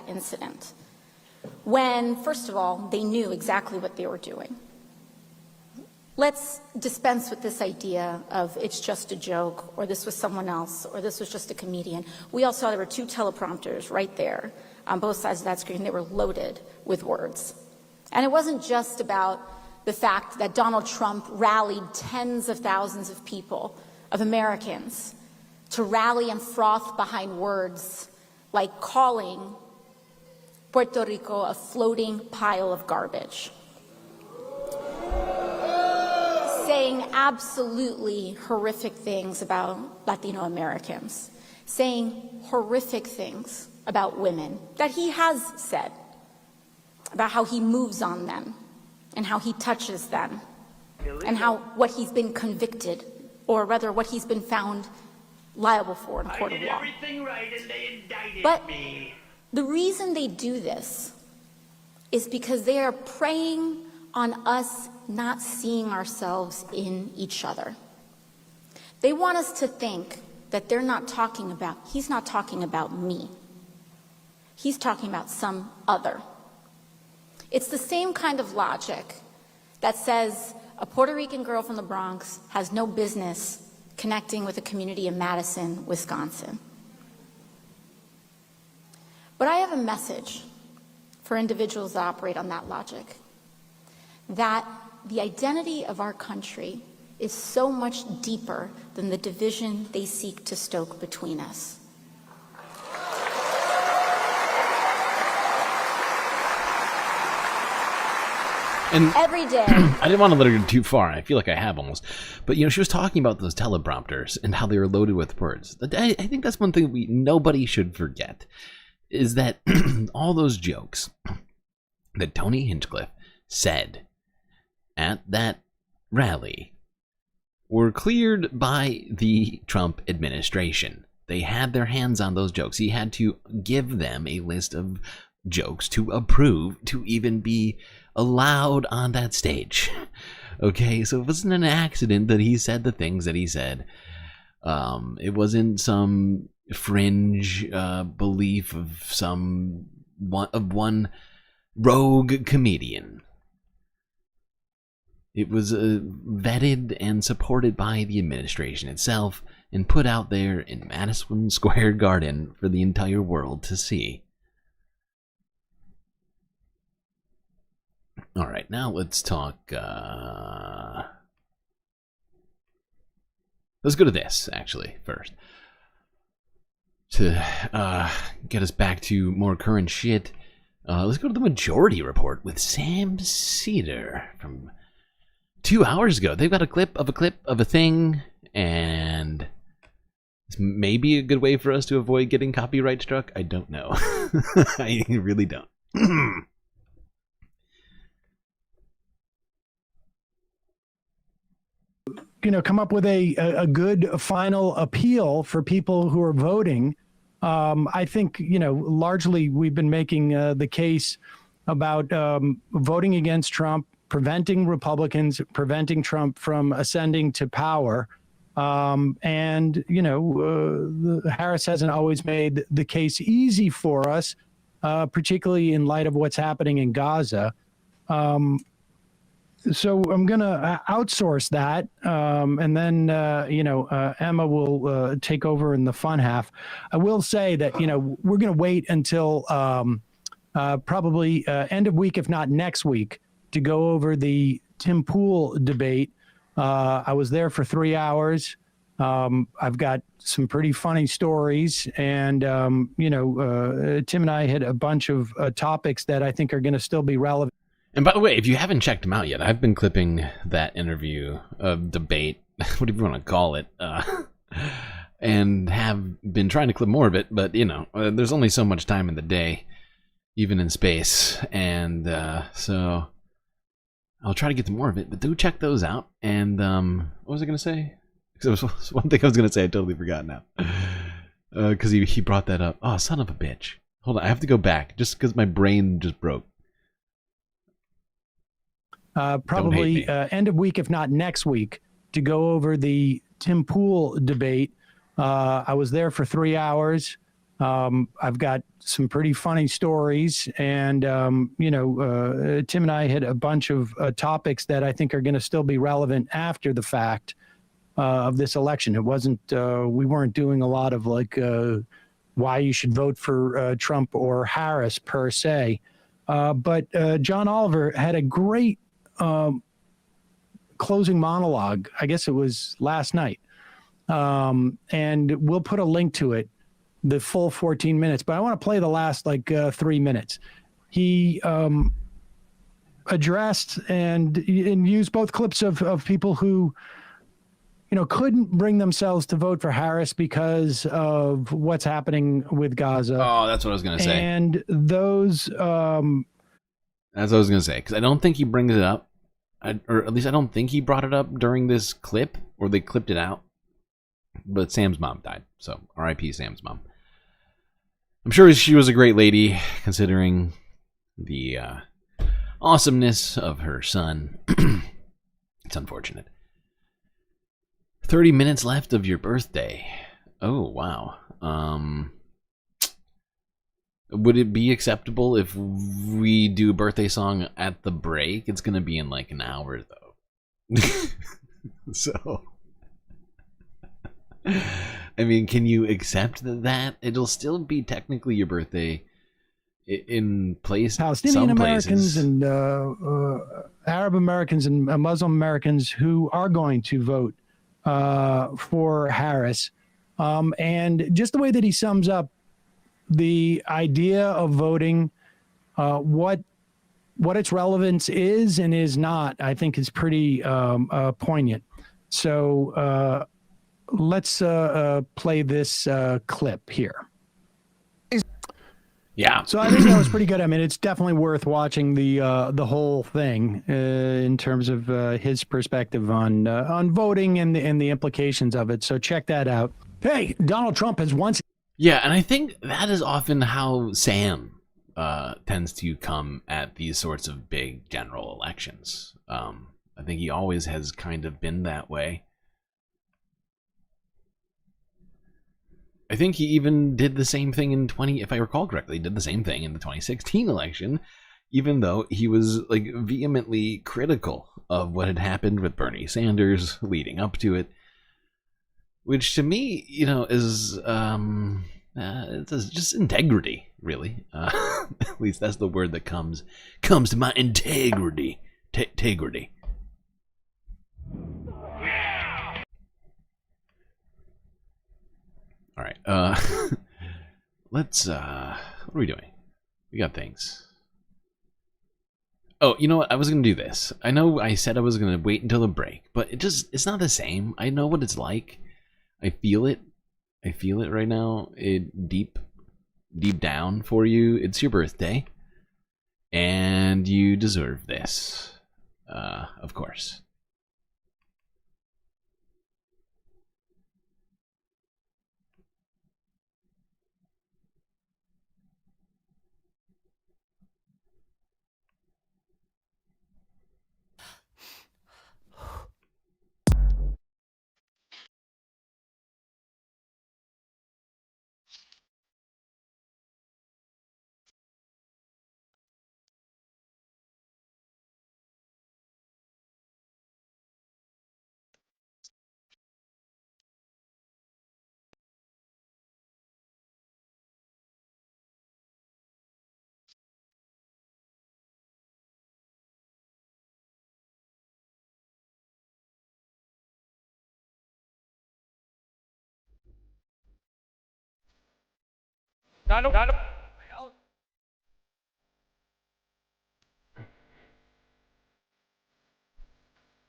incident, when, first of all, they knew exactly what they were doing. Let's dispense with this idea of it's just a joke, or this was someone else, or this was just a comedian. We all saw there were 2 teleprompters right there on both sides of that screen. They were loaded with words. And it wasn't just about the fact that Donald Trump rallied tens of thousands of people, of Americans, to rally and froth behind words like calling Puerto Rico a floating pile of garbage, saying absolutely horrific things about Latino Americans, saying horrific things about women that he has said, about how he moves on them and how he touches them and how what he's been convicted, or rather what he's been found liable for in a court of law. Right and they indicted But me. the reason they do this is because they are preying on us not seeing ourselves in each other. They want us to think that he's not talking about me. He's talking about some other. It's the same kind of logic that says a Puerto Rican girl from the Bronx has no business connecting with the community of Madison, Wisconsin. But I have a message for individuals that operate on that logic, that the identity of our country is so much deeper than the division they seek to stoke between us. And every day. I didn't want to let her go too far. I feel like I have almost. But, you know, she was talking about those teleprompters and how they were loaded with words. I think that's one thing nobody should forget, is that all those jokes that Tony Hinchcliffe said at that rally were cleared by the Trump administration. They had their hands on those jokes. He had to give them a list of jokes to approve to even be allowed on that stage. Okay, so it wasn't an accident that he said the things that he said. It wasn't some fringe belief of one rogue comedian. It was vetted and supported by the administration itself and put out there in Madison Square Garden for the entire world to see. All right, now let's talk. Let's go to this, actually, first. To get us back to more current shit, let's go to the Majority Report with Sam Cedar from 2 hours ago. They've got a clip of a thing, and it's maybe a good way for us to avoid getting copyright struck. I don't know. I really don't. Come up with a good final appeal for people who are voting. I think, largely we've been making the case about voting against Trump, preventing Republicans, preventing Trump from ascending to power. Harris hasn't always made the case easy for us, particularly in light of what's happening in Gaza. So I'm going to outsource that, and then, Emma will take over in the fun half. I will say that, we're going to wait until probably end of week, if not next week, to go over the Tim Pool debate. I was there for 3 hours. I've got some pretty funny stories, and, Tim and I hit a bunch of topics that I think are going to still be relevant. And by the way, if you haven't checked them out yet, I've been clipping that interview, debate, whatever you want to call it, and have been trying to clip more of it, but, there's only so much time in the day, even in space, and so I'll try to get to more of it, but do check those out. And what was I going to say? Because there was one thing I was going to say, I totally forgot now, because he brought that up. Oh, son of a bitch. Hold on, I have to go back, just because my brain just broke. Probably end of week, if not next week, to go over the Tim Pool debate. I was there for 3 hours. I've got some pretty funny stories, and, Tim and I hit a bunch of topics that I think are going to still be relevant after the fact of this election. It wasn't, we weren't doing a lot of why you should vote for Trump or Harris per se. But John Oliver had a great closing monologue. I guess it was last night. And we'll put a link to it, the full 14 minutes, but I want to play the last 3 minutes. he addressed and used both clips of people who, couldn't bring themselves to vote for Harris because of what's happening with Gaza. Oh, that's what I was going to say. And those... That's what I was going to say, because I don't think he brings it up, or at least I don't think he brought it up during this clip, or they clipped it out. But Sam's mom died, so R.I.P. Sam's mom. I'm sure she was a great lady, considering the awesomeness of her son. It's unfortunate. 30 minutes left of your birthday. Oh, wow. Would it be acceptable if we do a birthday song at the break? It's going to be in like an hour, though. So, I mean, can you accept that? It'll still be technically your birthday in place. Palestinian Americans and Arab Americans and Muslim Americans who are going to vote for Harris. And just the way that he sums up the idea of voting, what its relevance is and is not, I think is pretty poignant. So let's play this clip here. Yeah. So I think that was pretty good. I mean, it's definitely worth watching the whole thing in terms of his perspective on voting and the implications of it. So check that out. Hey, Donald Trump has once. Yeah, and I think that is often how Sam tends to come at these sorts of big general elections. I think he always has kind of been that way. I think he even did the same thing in if I recall correctly, did the same thing in the 2016 election, even though he was like vehemently critical of what had happened with Bernie Sanders leading up to it, which to me, is it's just integrity, really. At least that's the word that comes to my integrity. Integrity. All right. Let's. What are we doing? We got things. Oh, you know what? I was gonna do this. I know I said I was gonna wait until the break, but it's not the same. I know what it's like. I feel it. I feel it right now. Deep down for you. It's your birthday, and you deserve this. Of course.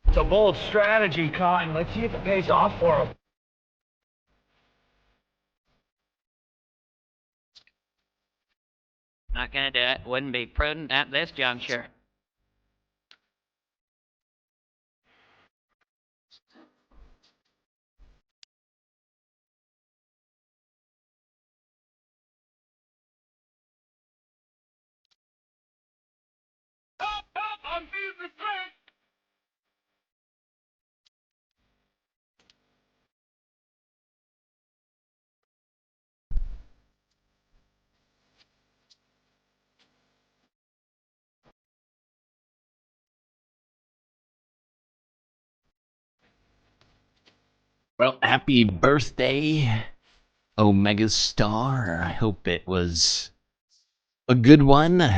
It's a bold strategy, Cotton. Let's see if it pays off for him. Not gonna do it. Wouldn't be prudent at this juncture. I'm feeling the strength. Well, happy birthday, Omega Star. I hope it was a good one.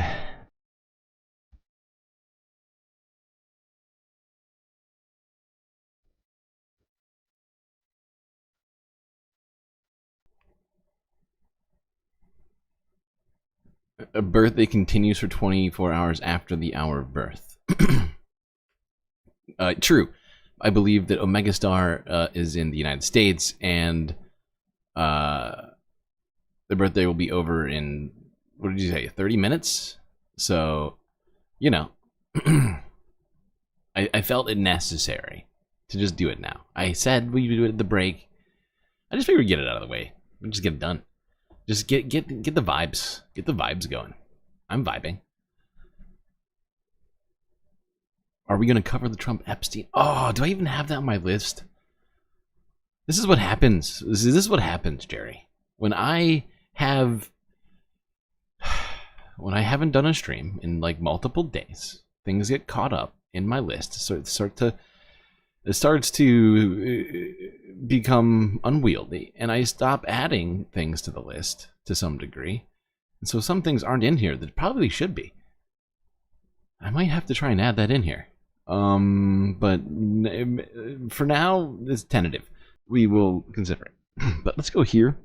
A birthday continues for 24 hours after the hour of birth. True. I believe that Omega Star is in the United States, and the birthday will be over in, what did you say, 30 minutes? So, you know, I felt it necessary to just do it now. I said we would do it at the break. I just figured we'd get it out of the way. We'd just get it done. Just get the vibes. Get the vibes going. I'm vibing. Are we going to cover the Trump Epstein? Oh, do I even have that on my list? This is what happens. This is what happens, Jerry. When I haven't done a stream in like multiple days, things get caught up in my list. So it starts to become unwieldy, and I stop adding things to the list to some degree. And so some things aren't in here that probably should be. I might have to try and add that in here. But for now, it's tentative. We will consider it. But let's go here.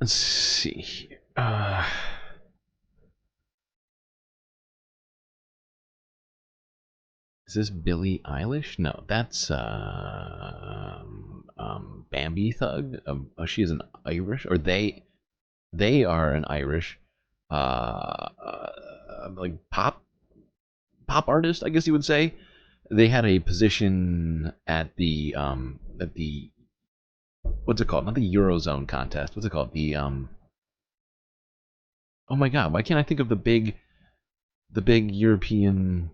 Let's see here. Is this Billie Eilish? No, that's Bambi Thug. She is an Irish, or they are an Irish, like pop artist, I guess you would say. They had a position at the what's it called? Not the Eurozone contest. What's it called? The oh my God, why can't I think of the big European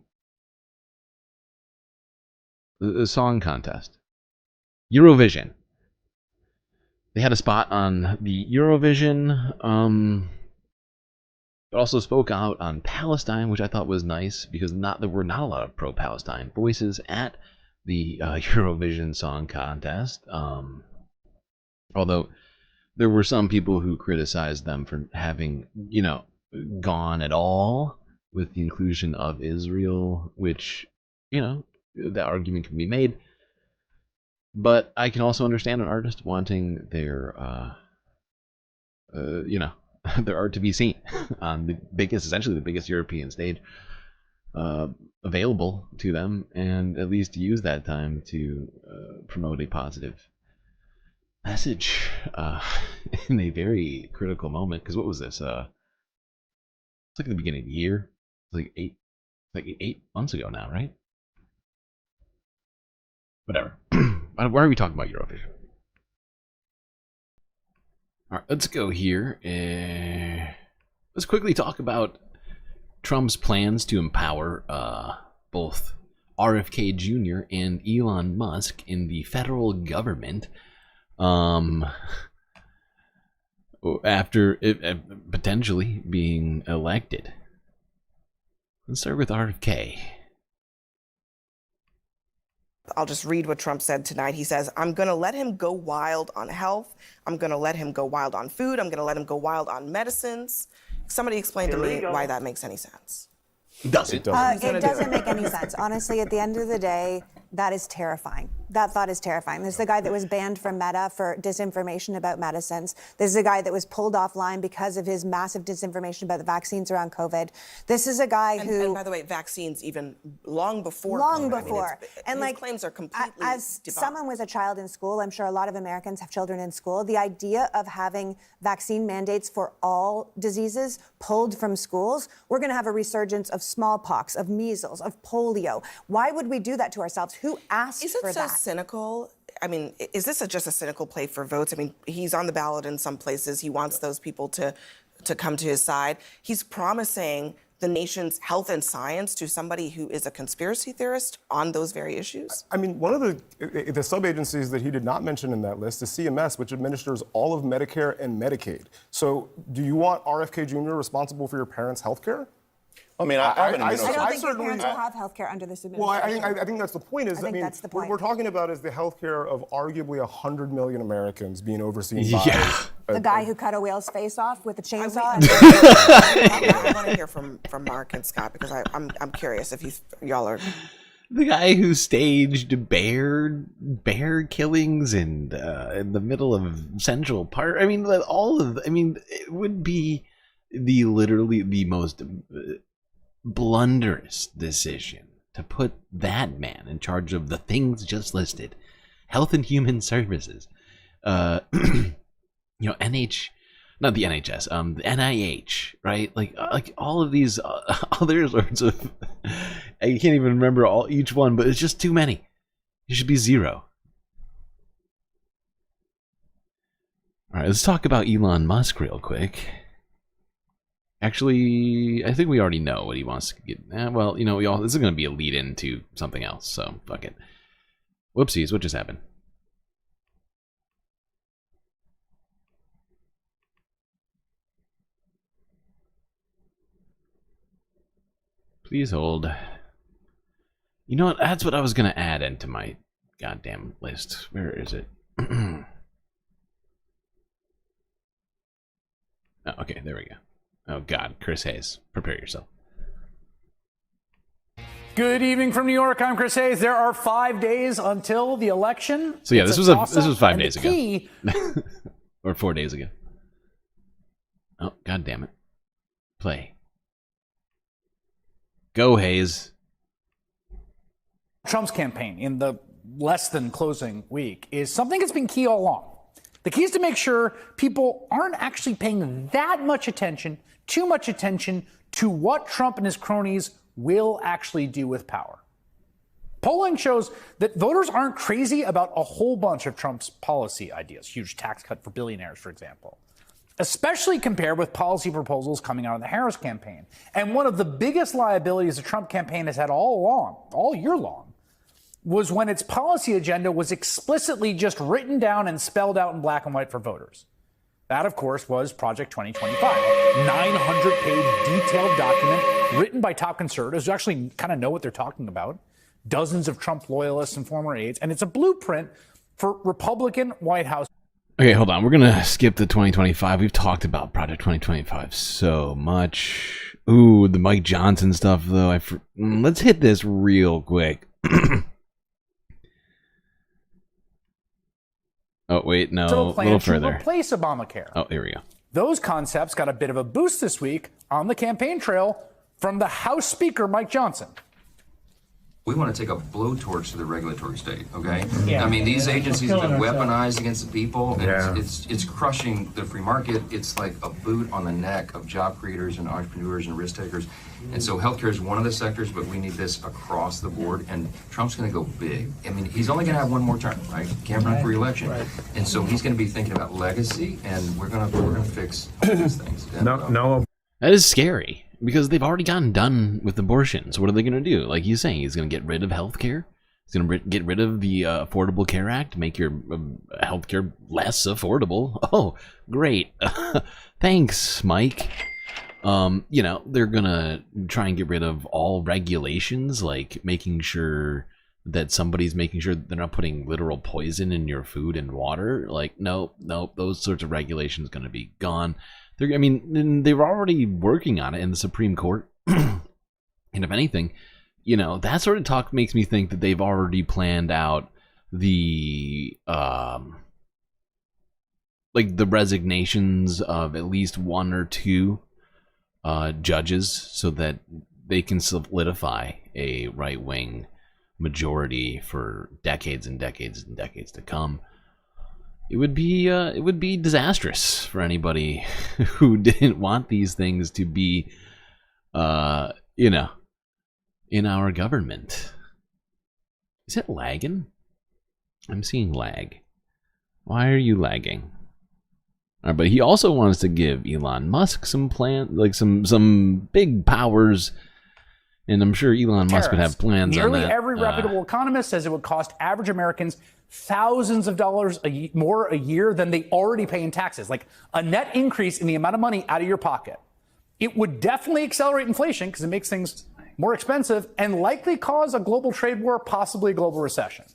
song contest? Eurovision. They had a spot on the Eurovision. But also spoke out on Palestine, which I thought was nice, because there were not a lot of pro-Palestine voices at the Eurovision Song Contest. Although there were some people who criticized them for having, gone at all with the inclusion of Israel, which, that argument can be made. But I can also understand an artist wanting their, their art to be seen on essentially the biggest European stage available to them, and at least use that time to promote a positive message in a very critical moment. Because what was this? It's like the beginning of the year. It's like 8 months ago now, right? Whatever. Why are we talking about Eurovision? All right, let's go here. Let's quickly talk about Trump's plans to empower both RFK Jr. and Elon Musk in the federal government after potentially being elected. Let's start with RFK. I'll just read what Trump said tonight. He says, I'm going to let him go wild on health. I'm going to let him go wild on food. I'm going to let him go wild on medicines. Somebody explain to me why that makes any sense. It doesn't make any sense. Honestly, at the end of the day, that is terrifying. That thought is terrifying. There's the guy that was banned from Meta for disinformation about medicines. There's a guy that was pulled offline because of his massive disinformation about the vaccines around COVID. This is a guy who... And by the way, vaccines even long before. Long COVID. before. I mean, his claims are completely As debunked. someone with a child in school, I'm sure a lot of Americans have children in school, the idea of having vaccine mandates for all diseases pulled from schools, we're going to have a resurgence of smallpox, of measles, of polio. Why would we do that to ourselves? Who asked Is it for so that? cynical? I mean, is this just a cynical play for votes? I mean, he's on the ballot in some places. He wants those people to come to his side. He's promising the nation's health and science to somebody who is a conspiracy theorist on those very issues? I mean, one of the sub-agencies that he did not mention in that list is CMS, which administers all of Medicare and Medicaid. So do you want RFK Jr. responsible for your parents' health care? I mean, I don't think parents will have health care under this administration. Well, I think that's the point. That's the point. What we're talking about is the health care of arguably 100 million Americans being overseen by the guy who cut a whale's face off with a chainsaw. I want to hear from Mark and Scott because I'm curious if y'all are The guy who staged bear killings in the middle of Central Park. I mean, it would be literally the most blunderous decision to put that man in charge of the things just listed. Health and Human Services. Not the NHS, the NIH, right? Like all of these other sorts of, I can't even remember each one, but it's just too many. It should be 0. All right, let's talk about Elon Musk real quick. Actually, I think we already know what he wants to get. Well, this is going to be a lead into something else, so fuck it. Whoopsies, what just happened? Please hold. You know what? That's what I was going to add into my goddamn list. Where is it? Oh, okay, there we go. Oh, God. Chris Hayes. Prepare yourself. Good evening from New York. I'm Chris Hayes. There are 5 days until the election. So yeah, this was 5 days ago. Or 4 days ago. Oh, God damn it. Play. Go, Hayes. Trump's campaign in the less than closing week is something that's been key all along. The key is to make sure people aren't actually paying that much attention, too much attention, to what Trump and his cronies will actually do with power. Polling shows that voters aren't crazy about a whole bunch of Trump's policy ideas, huge tax cut for billionaires, for example, especially compared with policy proposals coming out of the Harris campaign. And one of the biggest liabilities the Trump campaign has had all year long, was when its policy agenda was explicitly just written down and spelled out in black and white for voters. That, of course, was Project 2025, a 900-page detailed document written by top conservatives who actually kind of know what they're talking about, dozens of Trump loyalists and former aides, and it's a blueprint for Republican White House. Okay, hold on. We're going to skip the 2025. We've talked about Project 2025 so much. Ooh, the Mike Johnson stuff, though. Let's hit this real quick. Oh, wait, no, a little further. To replace Obamacare. Oh, here we go. Those concepts got a bit of a boost this week on the campaign trail from the House Speaker, Mike Johnson. We want to take a blowtorch to the regulatory state, okay? Yeah. I mean, these agencies have been weaponized against the people. And it's crushing the free market. It's like a boot on the neck of job creators and entrepreneurs and risk takers. And so healthcare is one of the sectors, but we need this across the board. And Trump's going to go big. I mean, he's only going to have one more term, right? Can't run for re-election. Right. And so he's going to be thinking about legacy, and we're going to fix all these things. And, That is scary. Because they've already gotten done with abortions. What are they going to do? Like he's saying, he's going to get rid of health care. He's going to get rid of the Affordable Care Act, make your health care less affordable. Oh, great. Thanks, Mike. They're going to try and get rid of all regulations, like making sure that somebody's making sure that they're not putting literal poison in your food and water. Like, nope, those sorts of regulations going to be gone. They were already working on it in the Supreme Court. And if anything, that sort of talk makes me think that they've already planned out the the resignations of at least one or two judges so that they can solidify a right-wing majority for decades and decades and decades to come. It would be disastrous for anybody who didn't want these things to be, in our government. Is it lagging? I'm seeing lag. Why are you lagging? All right, but he also wants to give Elon Musk some some big powers, and I'm sure Elon Musk would have plans on that. Nearly every reputable economist says it would cost average Americans thousands of dollars more a year than they already pay in taxes, like a net increase in the amount of money out of your pocket. It would definitely accelerate inflation because it makes things more expensive and likely cause a global trade war, possibly a global recession.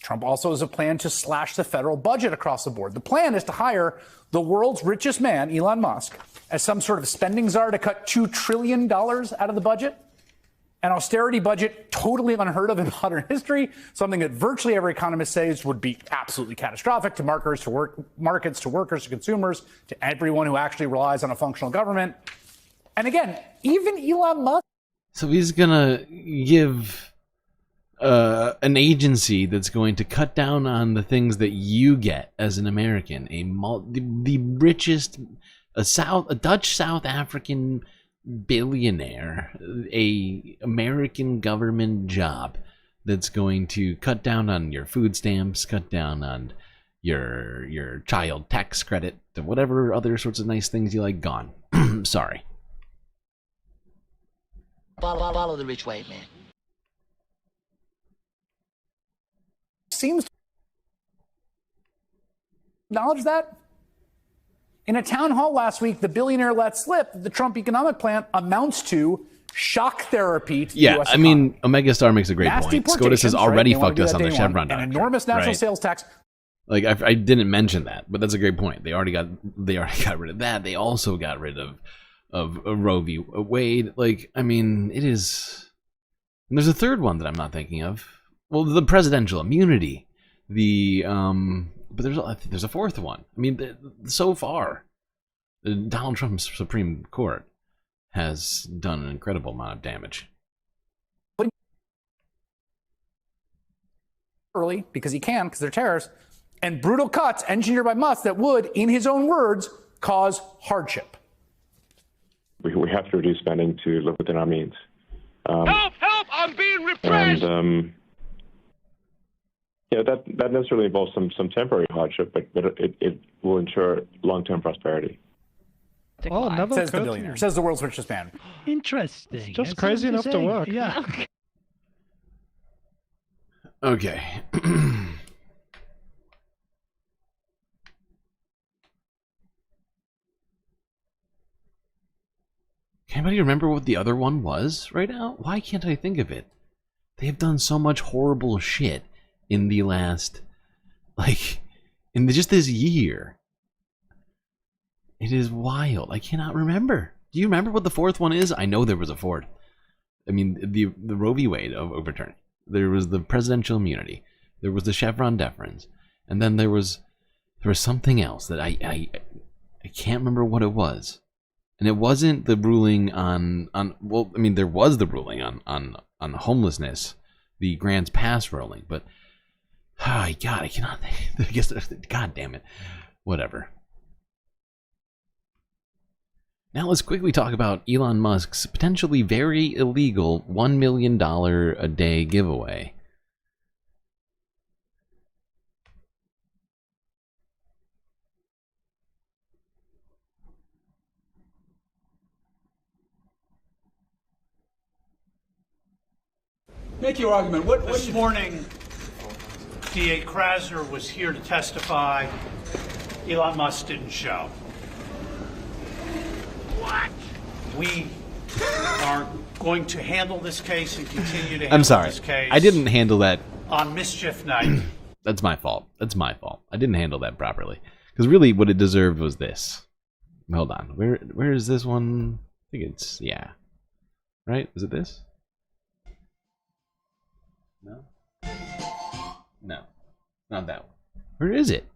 Trump also has a plan to slash the federal budget across the board. The plan is to hire the world's richest man, Elon Musk, as some sort of spending czar to cut $2 trillion out of the budget. An austerity budget totally unheard of in modern history, something that virtually every economist says would be absolutely catastrophic to markets, to workers, to consumers, to everyone who actually relies on a functional government. And again, even Elon Musk. So he's gonna give an agency that's going to cut down on the things that you get as an American, the richest, a Dutch South African billionaire, a American government job that's going to cut down on your food stamps, cut down on your child tax credit, and whatever other sorts of nice things you like gone. Sorry. Follow the rich white man. Seems to acknowledge that. In a town hall last week, the billionaire let slip that the Trump economic plan amounts to shock therapy to the Yeah, U.S. I mean, Omega Star makes a great Mass point. SCOTUS has deportations, already right? They wanna fucked do us that on the day Chevron one. doctrine. An enormous national right? sales tax. Like I didn't mention that, but that's a great point. They already got rid of that. They also got rid of Roe v. Wade. Like, I mean, it is. And there's a third one that I'm not thinking of. Well, the presidential immunity. But there's a fourth one. I mean, so far, Donald Trump's Supreme Court has done an incredible amount of damage. Early, because he can, because they're terrorists, and brutal cuts engineered by Musk that would, in his own words, cause hardship. We have to reduce spending to live within our means. Help! I'm being repressed! And that necessarily involves some temporary hardship, but it will ensure long-term prosperity. Oh, never Says the occurred to billionaire. me. Says the world's richest man. Interesting. It's just That's crazy what enough to say. work. Yeah. Okay. Can anybody remember what the other one was right now? Why can't I think of it? They have done so much horrible shit in the last, just this year. It is wild. I cannot remember. Do you remember what the fourth one is? I know there was a fourth. I mean, the Roe v. Wade overturn. There was the presidential immunity. There was the Chevron deference, and then there was something else that I can't remember what it was. And it wasn't the ruling on well, I mean, there was the ruling on homelessness, the Grants Pass ruling, but God, I cannot. I guess, God damn it, whatever. Now let's quickly talk about Elon Musk's potentially very illegal $1 million a day giveaway. Make your argument. This morning, DA Krasner was here to testify. Elon Musk didn't show. What? We are going to handle this case and continue to handle I'm sorry. this case. I didn't handle that. On mischief night. That's my fault. That's my fault. I didn't handle that properly. Because really what it deserved was this. Hold on. Where is this one? I think it's, yeah. Right? Is it this? No? No. Not that one. Where is it?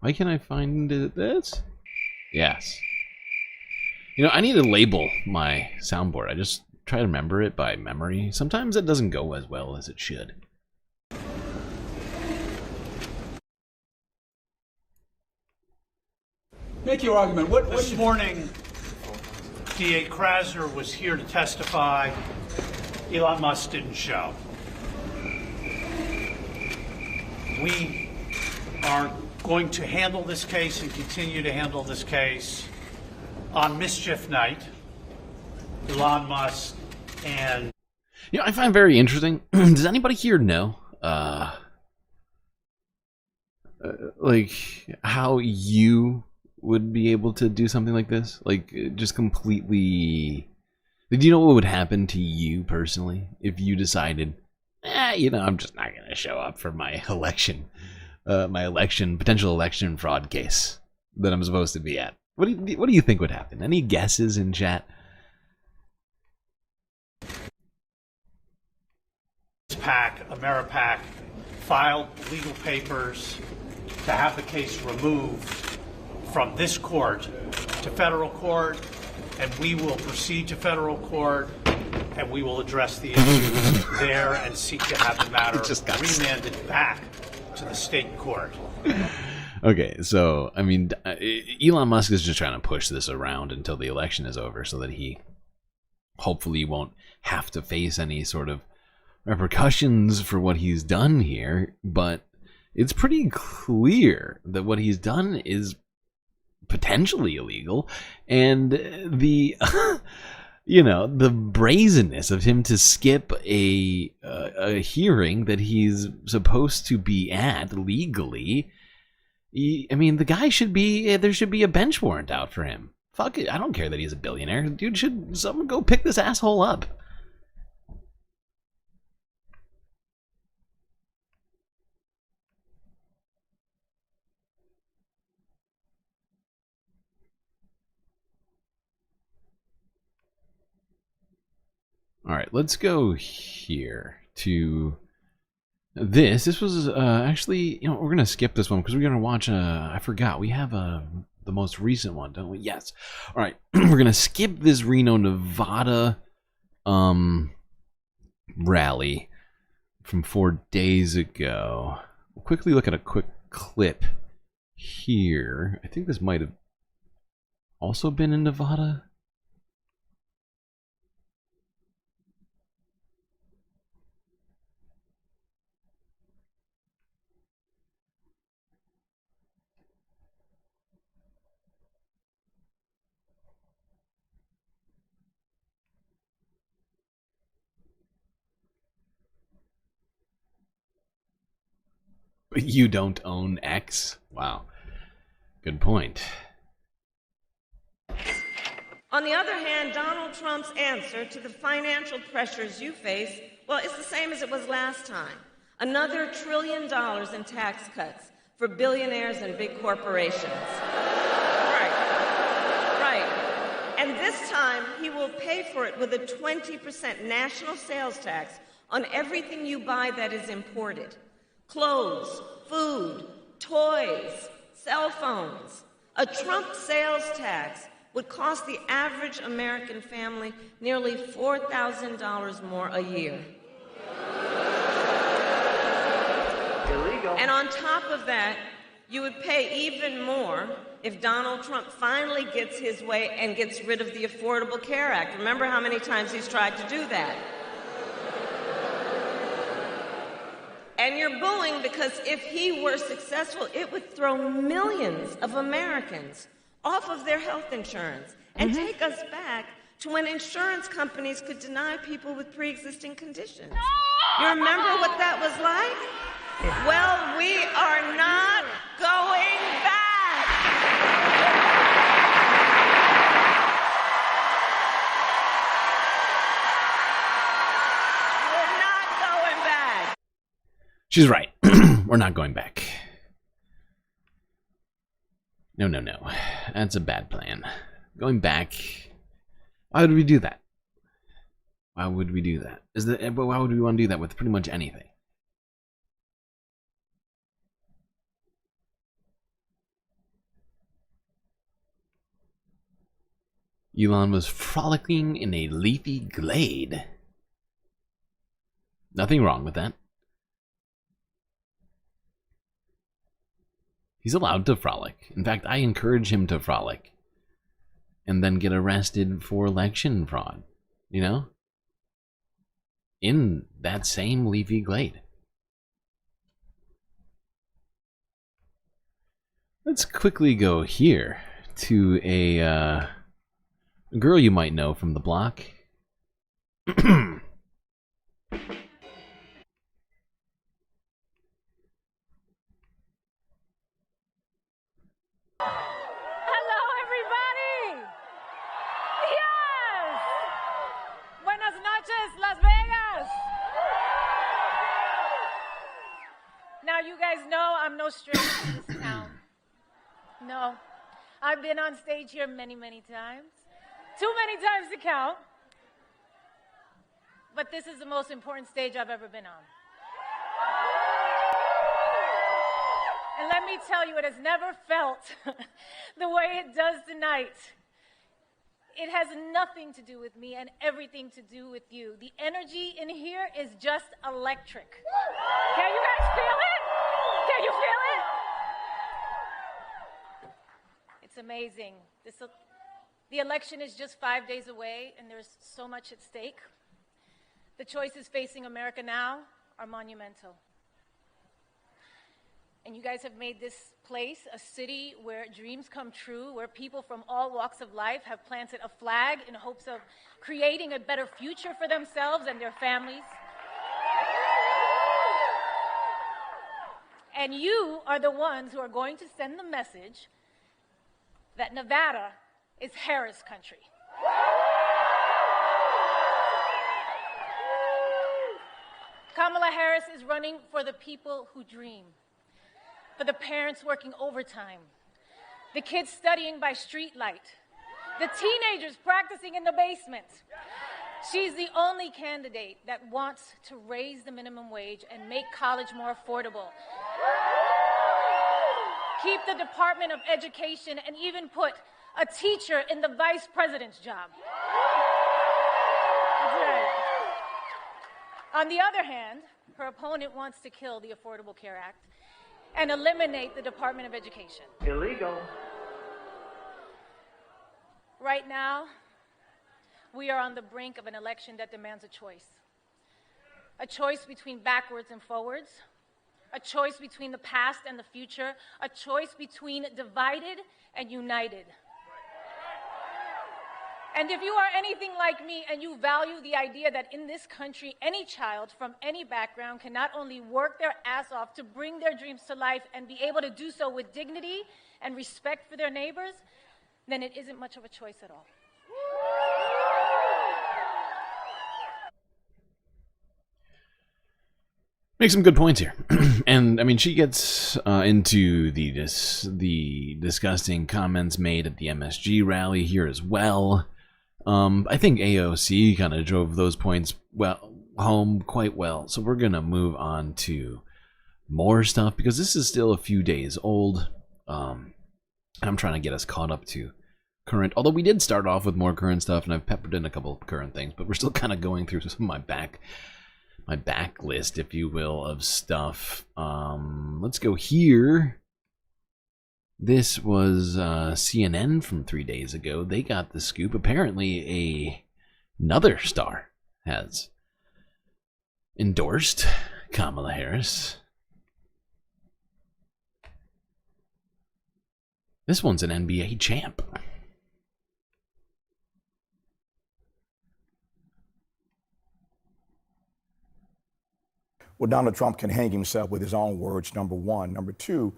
Why can't I find this? Yes. You know, I need to label my soundboard. I just try to remember it by memory. Sometimes it doesn't go as well as it should. Make your argument. This morning, DA Krasner was here to testify. Elon Musk didn't show. We are going to handle this case and continue to handle this case on mischief night. Elon Musk and... You know, I find very interesting. Does anybody here know, like, how you would be able to do something like this? Like, just completely... Do you know what would happen to you personally if you decided, you know, I'm just not going to show up for my election, potential election fraud case that I'm supposed to be at? What do you think would happen? Any guesses in chat? PAC, Ameripac, filed legal papers to have the case removed from this court to federal court, and we will proceed to federal court, and we will address the issues there and seek to have the matter remanded back to the state court. Okay, so, I mean, Elon Musk is just trying to push this around until the election is over so that he hopefully won't have to face any sort of repercussions for what he's done here. But it's pretty clear that what he's done is potentially illegal. And the, you know, the brazenness of him to skip a hearing that he's supposed to be at legally. I mean, the guy should be, there should be a bench warrant out for him. Fuck it, I don't care that he's a billionaire. Dude, should someone go pick this asshole up? All right, let's go here to this. This was actually, you know, we're going to skip this one because we're going to watch, I forgot, we have the most recent one, don't we? Yes. All right, we're going to skip this Reno, Nevada rally from 4 days ago. We'll quickly look at a quick clip here. I think this might have also been in Nevada. You don't own X? Wow. Good point. On the other hand, Donald Trump's answer to the financial pressures you face, well, it's the same as it was last time. Another $1 trillion in tax cuts for billionaires and big corporations. Right. And this time, he will pay for it with a 20% national sales tax on everything you buy that is imported. Clothes, food, toys, cell phones. A Trump sales tax would cost the average American family nearly $4,000 more a year. Illegal. And on top of that, you would pay even more if Donald Trump finally gets his way and gets rid of the Affordable Care Act. Remember how many times he's tried to do that? And you're booing because if he were successful, it would throw millions of Americans off of their health insurance and take us back to when insurance companies could deny people with pre-existing conditions. You remember what that was like? Well, we are not going back. She's right. We're not going back. No. That's a bad plan. Going back. Why would we do that? Why would we do that? Why would we want to do that with pretty much anything? Elon was frolicking in a leafy glade. Nothing wrong with that. He's allowed to frolic. In fact, I encourage him to frolic. And then get arrested for election fraud. You know? In that same leafy glade. Let's quickly go here to a girl you might know from the block. Hello, everybody! Yes! Buenas noches, Las Vegas! Now, you guys know I'm no stranger to this town. No. I've been on stage here many, many times. Too many times to count. but this is the most important stage I've ever been on. And let me tell you, it has never felt the way it does tonight. It has nothing to do with me and everything to do with you. The energy in here is just electric. Can you guys feel it? Can you feel it? It's amazing. The election is just 5 days away, and there's so much at stake. The choices facing America now are monumental. And you guys have made this place a city where dreams come true, where people from all walks of life have planted a flag in hopes of creating a better future for themselves and their families. And you are the ones who are going to send the message that Nevada is Harris country. Kamala Harris is running for the people who dream, for the parents working overtime, the kids studying by streetlight, the teenagers practicing in the basement. She's the only candidate that wants to raise the minimum wage and make college more affordable, keep the Department of Education, and even put a teacher in the vice president's job. That's right. On the other hand, her opponent wants to kill the Affordable Care Act and eliminate the Department of Education. Illegal. Right now, we are on the brink of an election that demands a choice. A choice between backwards and forwards, a choice between the past and the future, a choice between divided and united. And if you are anything like me and you value the idea that in this country, any child from any background can not only work their ass off to bring their dreams to life and be able to do so with dignity and respect for their neighbors, then it isn't much of a choice at all. Make some good points here. And I mean, she gets into the disgusting comments made at the MSG rally here as well. I think AOC kind of drove those points home quite well. So we're gonna move on to more stuff because this is still a few days old. I'm trying to get us caught up to current, although we did start off with more current stuff and I've peppered in a couple of current things, but we're still kind of going through some of my backlist, if you will, of stuff. Let's go here. This was CNN from 3 days ago. They got the scoop. Apparently another star has endorsed Kamala Harris. This one's an NBA champ. Well, Donald Trump can hang himself with his own words, number one. Number two,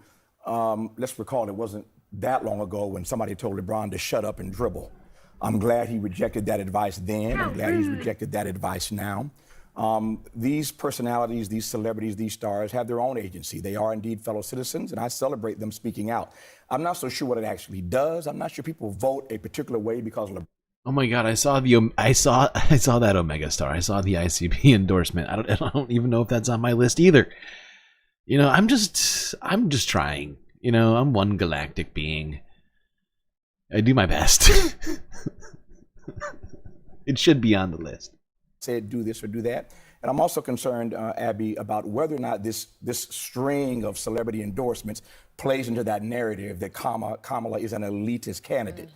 let's recall it wasn't that long ago when somebody told LeBron to shut up and dribble. I'm glad he rejected that advice then. I'm glad he's rejected that advice now. These personalities, these celebrities, these stars have their own agency. They are indeed fellow citizens, and I celebrate them speaking out. I'm not so sure what it actually does. I'm not sure people vote a particular way because of Oh my God! I saw that Omega Star. I saw the ICP endorsement. I don't even know if that's on my list either. You know, I'm just trying. You know, I'm one galactic being. I do my best. It should be on the list. Said do this or do that. And I'm also concerned, Abby, about whether or not this string of celebrity endorsements plays into that narrative that Kamala is an elitist candidate.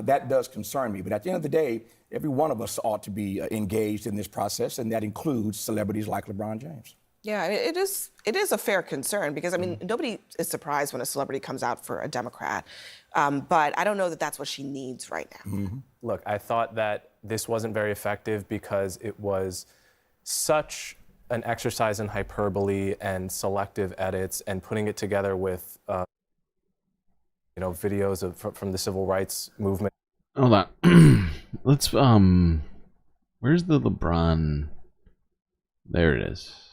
That does concern me. But at the end of the day, every one of us ought to be engaged in this process, and that includes celebrities like LeBron James. Yeah, I mean, it is a fair concern because, I mean, nobody is surprised when a celebrity comes out for a Democrat. But I don't know that that's what she needs right now. Look, I thought that this wasn't very effective because it was such an exercise in hyperbole and selective edits and putting it together with videos from the civil rights movement. Hold on. Let's where's the LeBron? There it is.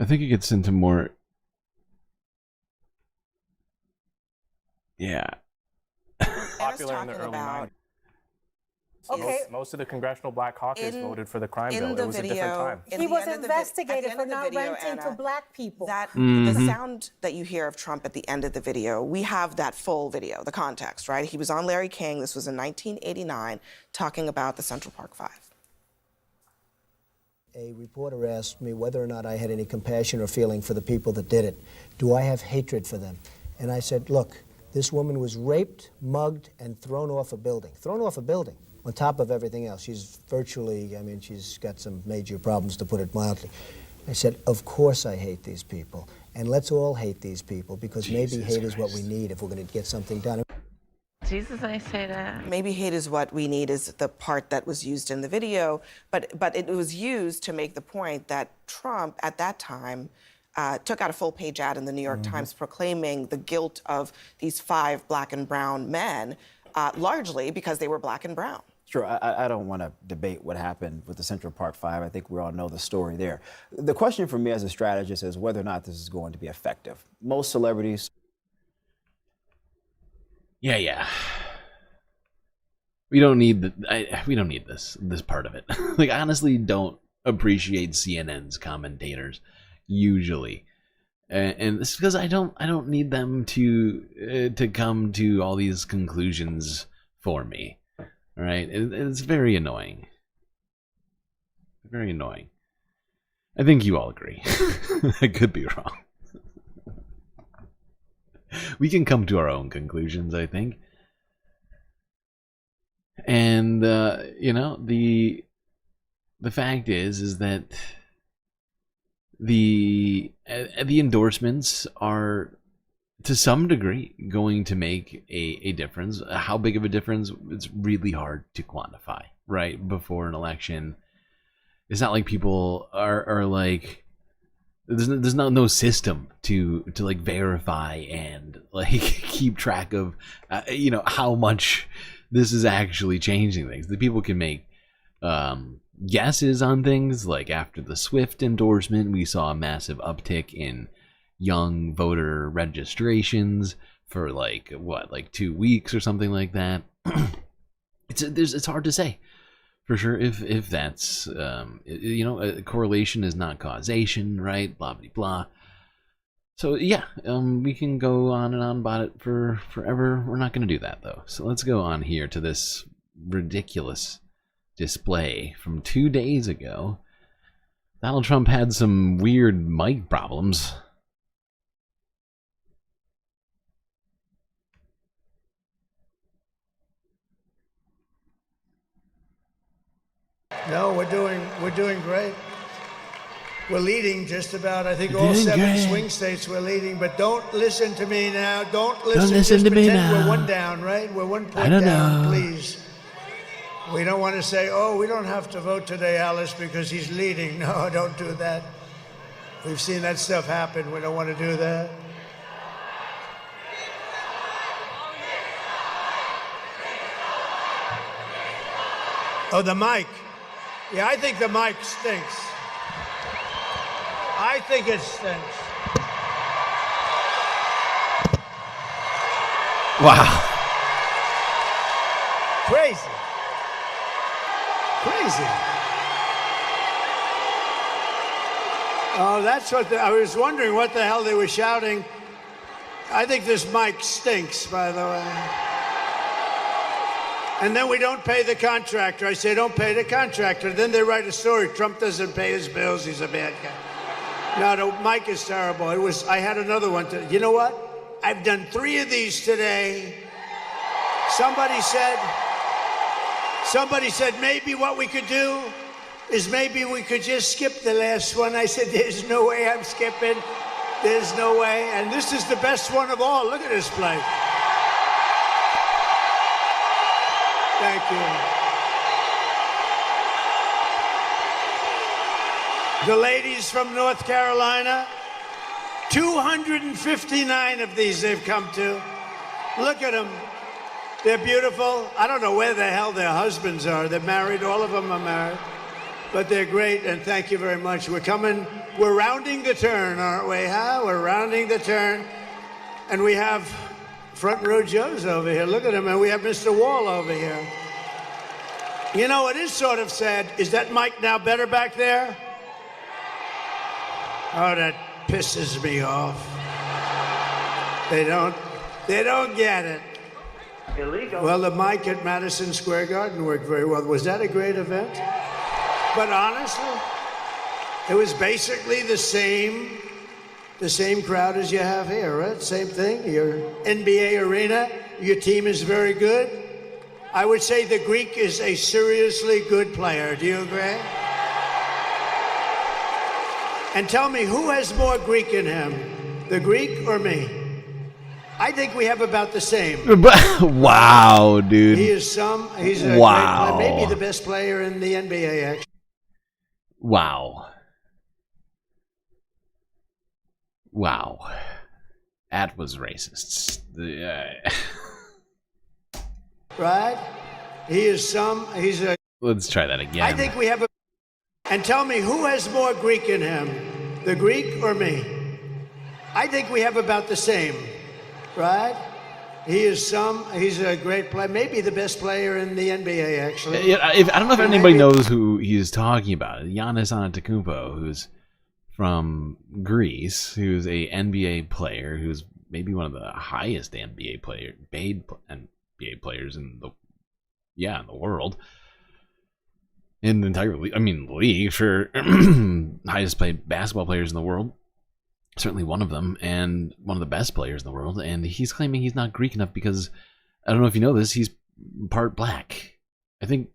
I think it gets into more. Yeah. Popular in the early 90s. Okay. Most of the Congressional Black Caucus voted for the crime bill. It was a different time. He was investigated for not renting to black people. The sound that you hear of Trump at the end of the video, we have that full video, the context, right? He was on Larry King. This was in 1989, talking about the Central Park Five. A reporter asked me whether or not I had any compassion or feeling for the people that did it. Do I have hatred for them? And I said, look, this woman was raped, mugged, and thrown off a building. Thrown off a building, on top of everything else. She's virtually, I mean, she's got some major problems, to put it mildly. I said, of course I hate these people. And let's all hate these people, because maybe hate is what we need if we're going to get something done. Jesus, I say that. Maybe hate is what we need is the part that was used in the video, but it was used to make the point that Trump, at that time, took out a full-page ad in the New York Times proclaiming the guilt of these 5 black and brown men, largely because they were black and brown. Sure, I don't want to debate what happened with the Central Park Five. I think we all know the story there. The question for me as a strategist is whether or not this is going to be effective. Most celebrities... Yeah. We don't need we don't need this part of it. Like, I honestly don't appreciate CNN's commentators usually, and it's because I don't need them to come to all these conclusions for me. All right, it's very annoying. Very annoying. I think you all agree. I could be wrong. We can come to our own conclusions, I think. And you know, the fact is that the endorsements are to some degree going to make a difference. How big of a difference? It's really hard to quantify right before an election. It's not like people are like, there's no system to like verify and like keep track of you know, how much this is actually changing things. The people can make guesses on things. Like after the Swift endorsement, we saw a massive uptick in young voter registrations for like 2 weeks or something like that. It's hard to say for sure if that's you know, correlation is not causation, right? Blah blah blah. So yeah, we can go on and on about it for forever. We're not going to do that though. So let's go on here to this ridiculous display from 2 days ago. Donald Trump had some weird mic problems. No, we're doing great. We're leading just about, I think, all 7 swing states we're leading, but don't listen to me now. Don't listen just to me pretend now. We're 1 down, right? We're 1 point I don't down, know. please. We don't want to say, oh, we don't have to vote today, Alice, because he's leading. No, don't do that. We've seen that stuff happen. We don't want to do that. Oh, the mic. Yeah, I think the mic stinks. I think it stinks. Wow. Crazy. Crazy. Oh, that's what I was wondering what the hell they were shouting. I think this mic stinks, by the way. And then we don't pay the contractor. I say, don't pay the contractor. Then they write a story. Trump doesn't pay his bills. He's a bad guy. No, the mic is terrible. I had another one. You know what? I've done 3 of these today. Somebody said maybe what we could do is maybe we could just skip the last one. I said, there's no way I'm skipping. There's no way. And this is the best one of all. Look at this place. Thank you. The ladies from North Carolina, 259 of these they've come to. Look at them. They're beautiful. I don't know where the hell their husbands are. They're married. All of them are married. But they're great, and thank you very much. We're rounding the turn, aren't we, huh? We're rounding the turn. And we have front row Joes over here. Look at them. And we have Mr. Wall over here. You know what is sort of sad? Is that mic now better back there? Oh, that pisses me off. They don't get it. Illegal. Well, the mic at Madison Square Garden worked very well. Was that a great event? But honestly, it was basically the same crowd as you have here, right? Same thing. Your NBA arena, your team is very good. I would say the Greek is a seriously good player. Do you agree? And tell me, who has more Greek in him, the Greek or me? I think we have about the same. Wow, dude. He's a great Wow. player, maybe the best player in the NBA, actually. Wow. Wow. That was racist. Right? He's a... Let's try that again. I think we have a... And tell me, who has more Greek in him, the Greek or me? I think we have about the same, right? He's a great player, maybe the best player in the NBA, actually. I don't know if anybody knows who he's talking about. Giannis Antetokounmpo, who's from Greece, who's a NBA player, who's maybe one of the highest NBA players in the world, in the entire league. I mean, the league for highest paid basketball players in the world. Certainly one of them, and one of the best players in the world. And he's claiming he's not Greek enough because, I don't know if you know this, he's part black. I think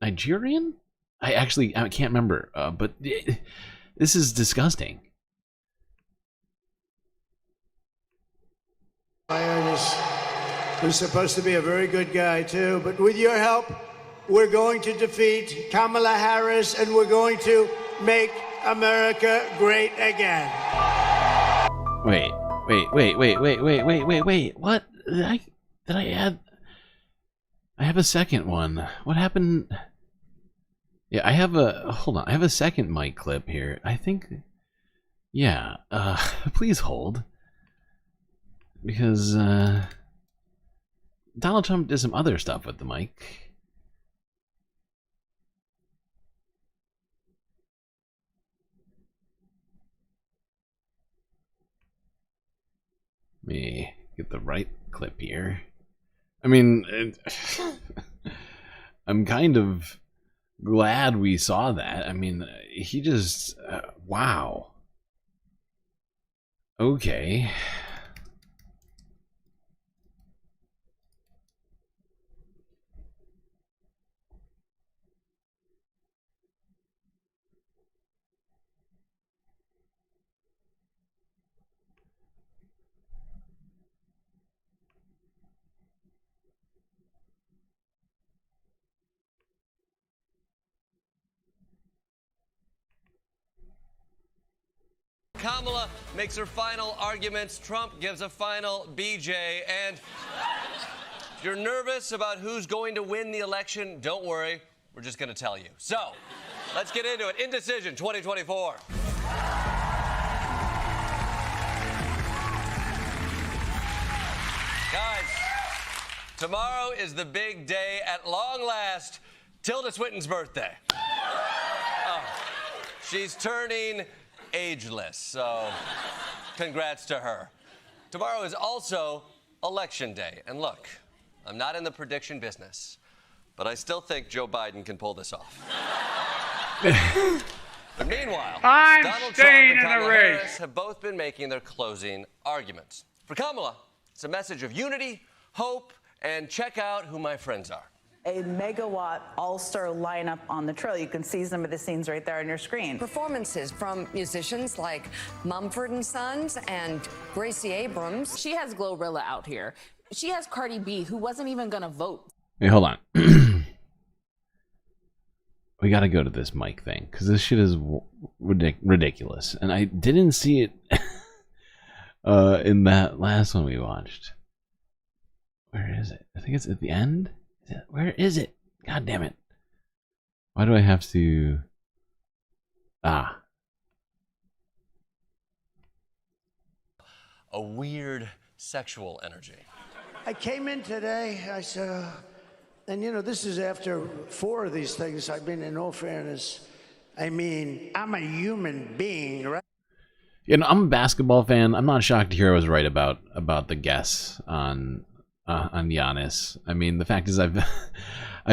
Nigerian? I can't remember, but this is disgusting. Who's supposed to be a very good guy, too. But with your help, we're going to defeat Kamala Harris, and we're going to make America great again. Wait. What? Did I add? I have a second one. What happened? Yeah, I have a second mic clip here. I think, yeah, please hold. Because, Donald Trump did some other stuff with the mic. Let me get the right clip here. I mean, I'm kind of glad we saw that. I mean, he just, wow. Okay. Kamala makes her final arguments. Trump gives a final BJ. And if you're nervous about who's going to win the election, don't worry. We're just going to tell you. So, let's get into it. Indecision 2024. Guys, tomorrow is the big day. At long last, Tilda Swinton's birthday. Oh, she's turning ageless, so congrats to her. Tomorrow is also Election Day. And look, I'm not in the prediction business, but I still think Joe Biden can pull this off. But meanwhile, Donald Trump and Kamala Harris have both been making their closing arguments. For Kamala, it's a message of unity, hope, and check out who my friends are. A megawatt all-star lineup on the trail. You can see some of the scenes right there on your screen. Performances from musicians like Mumford & Sons and Gracie Abrams. She has Glorilla out here. She has Cardi B, who wasn't even going to vote. Wait, hold on. We gotta go to this mic thing, because this shit is ridiculous. And I didn't see it in that last one we watched. Where is it? I think it's at the end? Where is it? God damn it. Why do I have to... Ah. A weird sexual energy. I came in today, I said, And you know, this is after 4 of these things. I mean, in all fairness, I mean, I'm a human being, right? You know, I'm a basketball fan. I'm not shocked to hear I was right about the guess on Giannis. I mean, the fact is I've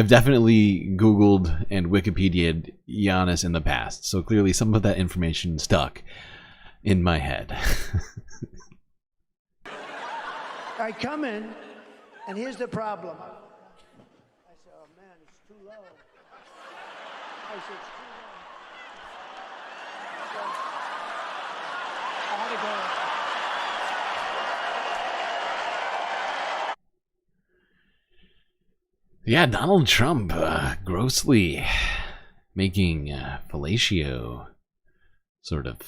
definitely Googled and Wikipedia'd Giannis in the past, so clearly some of that information stuck in my head. I come in, and here's the problem. I said, oh man, it's too low. I said, it's too low. So, I had to go. Yeah, Donald Trump grossly making fellatio sort of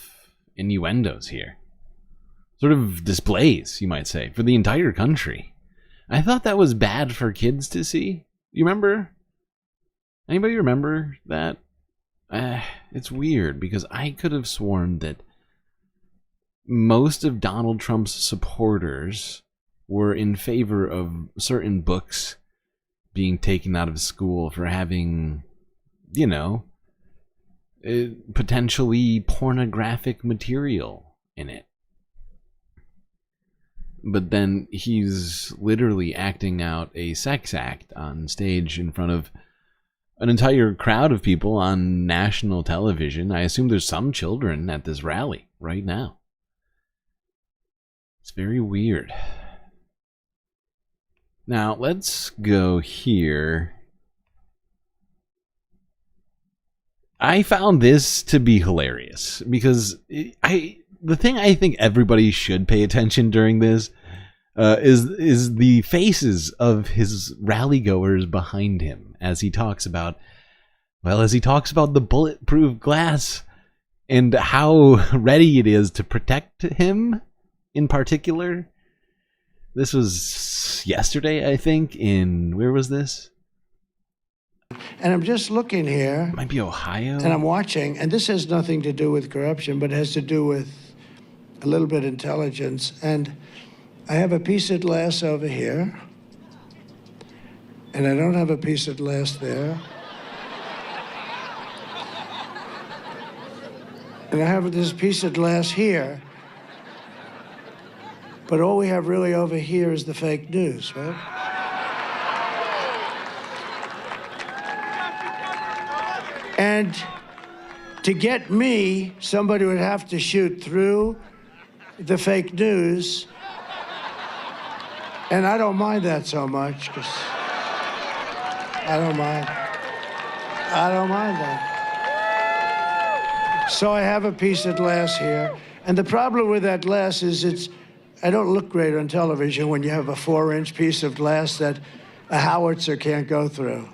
innuendos here. Sort of displays, you might say, for the entire country. I thought that was bad for kids to see. You remember? Anybody remember that? It's weird because I could have sworn that most of Donald Trump's supporters were in favor of certain books being taken out of school for having, you know, potentially pornographic material in it. But then he's literally acting out a sex act on stage in front of an entire crowd of people on national television. I assume there's some children at this rally right now. It's very weird. Now, let's go here. I found this to be hilarious because the thing I think everybody should pay attention during this is the faces of his rally goers behind him as he talks about the bulletproof glass and how ready it is to protect him in particular. This was yesterday, I think, where was this? And I'm just looking here. Might be Ohio. And I'm watching, and this has nothing to do with corruption, but has to do with a little bit of intelligence. And I have a piece of glass over here, and I don't have a piece of glass there. And I have this piece of glass here. But all we have really over here is the fake news, right? And to get me, somebody would have to shoot through the fake news. And I don't mind that so much, because I don't mind that. So I have a piece of glass here. And the problem with that glass is I don't look great on television when you have a 4-inch piece of glass that a howitzer can't go through.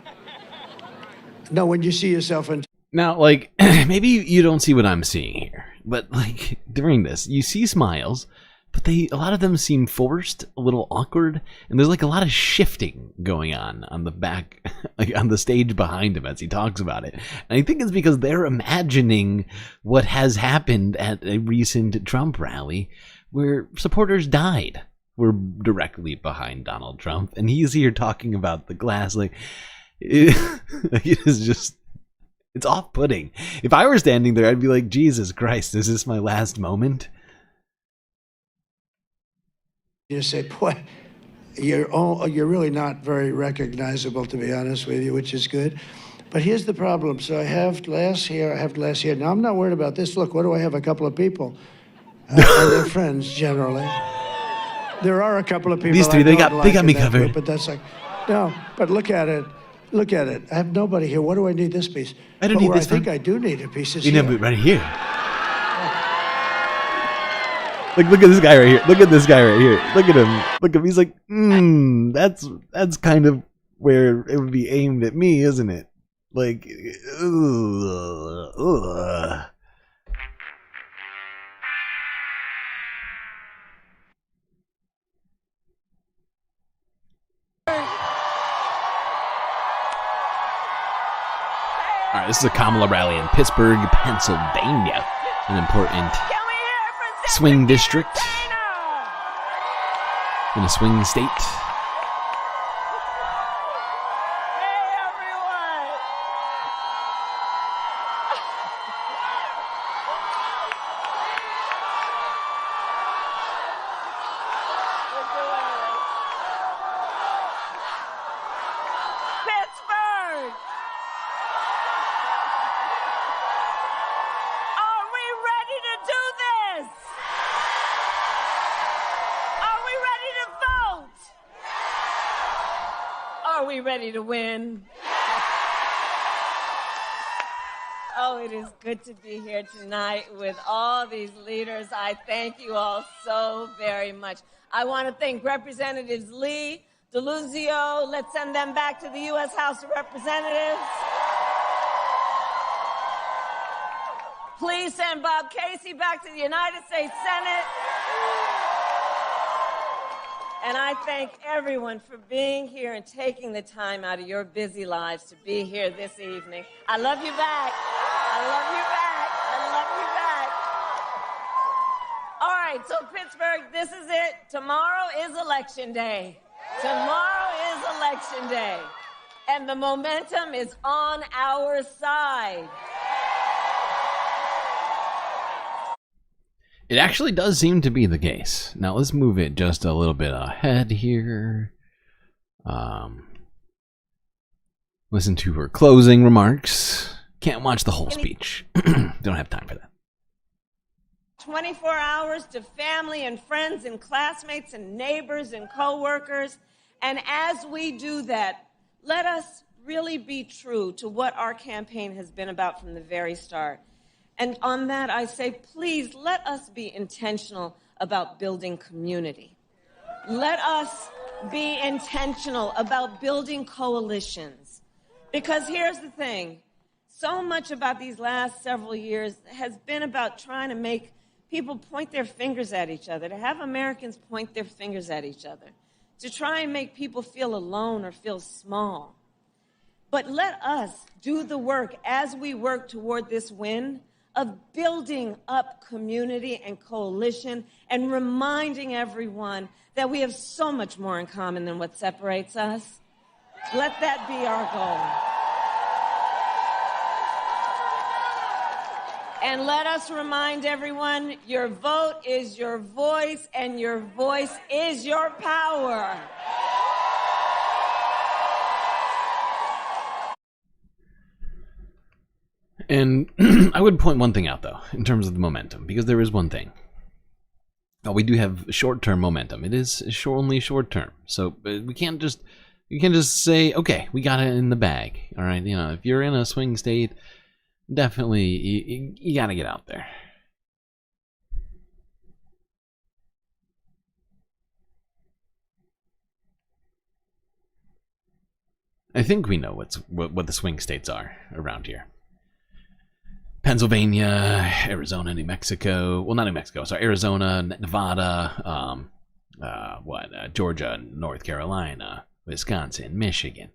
No, when you see yourself in... Now, like, maybe you don't see what I'm seeing here, but, like, during this, you see smiles, but a lot of them seem forced, a little awkward, and there's, like, a lot of shifting going on the back, like, on the stage behind him as he talks about it. And I think it's because they're imagining what has happened at a recent Trump rally where supporters died were directly behind Donald Trump, and he's here talking about the glass. Like, it is just, it's off-putting. If I were standing there, I'd be like, Jesus Christ, is this my last moment? You say, boy, you're really not very recognizable, to be honest with you, which is good. But here's the problem. So I have glass here, I have glass here. Now, I'm not worried about this. Look, what do I have? A couple of people. And they're friends, generally. There are a couple of people. These three, they got me covered. Group, but that's like, no, but look at it. Look at it. I have nobody here. What do I need this piece? I don't need this. I think I do need a piece of you know, right here. Look at this guy right here. Look at this guy right here. Look at him. Look at him. He's like, that's kind of where it would be aimed at me, isn't it? Like, ugh. All right, this is a Kamala rally in Pittsburgh, Pennsylvania, an important swing district in a swing state. Are we ready to win? Oh, it is good to be here tonight with all these leaders. I thank you all so very much. I want to thank Representatives Lee, DeLuzio. Let's send them back to the U.S. House of Representatives. Please send Bob Casey back to the United States Senate. And I thank everyone for being here and taking the time out of your busy lives to be here this evening. I love you back. I love you back. I love you back. All right, so Pittsburgh, this is it. Tomorrow is Election Day. Tomorrow is Election Day. And the momentum is on our side. It actually does seem to be the case. Now let's move it just a little bit ahead here. Listen to her closing remarks. Can't watch the whole speech. Don't have time for that. 24 hours to family and friends and classmates and neighbors and coworkers. And as we do that, let us really be true to what our campaign has been about from the very start. And on that, I say, please let us be intentional about building community. Let us be intentional about building coalitions. Because here's the thing, so much about these last several years has been about trying to make people point their fingers at each other, to have Americans point their fingers at each other, to try and make people feel alone or feel small. But let us do the work as we work toward this win of building up community and coalition and reminding everyone that we have so much more in common than what separates us. Let that be our goal. And let us remind everyone, your vote is your voice, and your voice is your power. And I would point one thing out, though, in terms of the momentum, because there is one thing. We do have short-term momentum. It is only short-term, so we can't just say, okay, we got it in the bag. All right, you know, if you're in a swing state, definitely you got to get out there. I think we know what the swing states are around here. Pennsylvania, Arizona, New Mexico. Well, not New Mexico. Sorry, Arizona, Nevada, Georgia, North Carolina, Wisconsin, Michigan.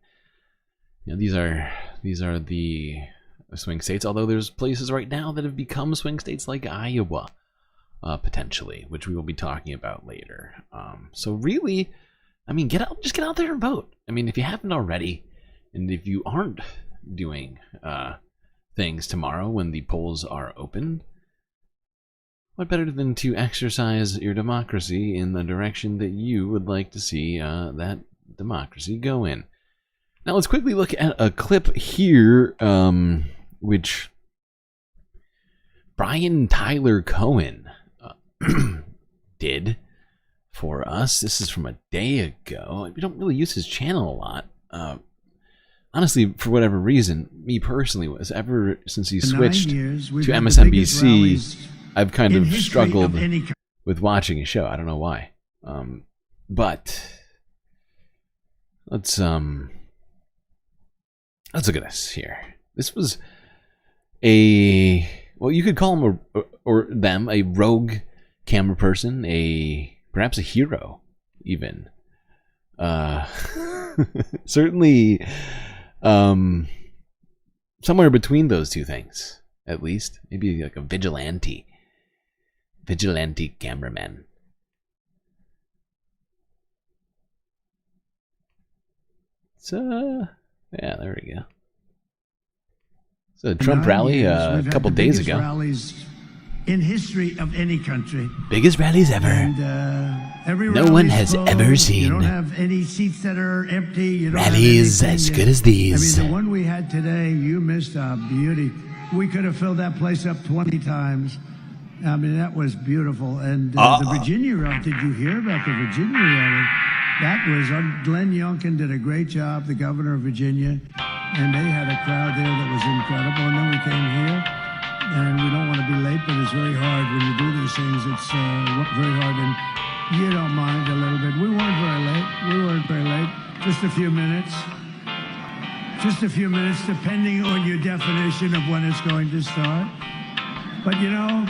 You know, these are the swing states. Although there's places right now that have become swing states, like Iowa, potentially, which we will be talking about later. So really, I mean, just get out there and vote. I mean, if you haven't already, and if you aren't doing things tomorrow when the polls are open, what better than to exercise your democracy in the direction that you would like to see that democracy go in. Now let's quickly look at a clip here, which Brian Tyler Cohen did for us. This is from a day ago. We don't really use his channel a lot. Honestly, for whatever reason, me personally, ever since he switched to MSNBC, I've kind of struggled with watching his show. I don't know why. But let's look at this here. This was well, you could call him a rogue camera person, perhaps a hero, even. Certainly. Somewhere between those two things, at least. Maybe like a vigilante cameraman. So, yeah, there we go. So, Trump rally a couple days ago. Rallies in history of any country. Biggest rallies ever. And, no one has ever seen. You don't have any seats that are empty. You don't rallies have as good as these. I mean, the one we had today, you missed a beauty. We could have filled that place up 20 times. I mean, that was beautiful. And the Virginia rally, did you hear about the Virginia rally? That was, Glenn Youngkin did a great job, the governor of Virginia, and they had a crowd there that was incredible. And then we came here, and we don't want to be late, but it's very hard when you do these things. It's very hard, and you don't mind a little bit. We weren't very late. Just a few minutes. Just a few minutes, depending on your definition of when it's going to start. But, you know,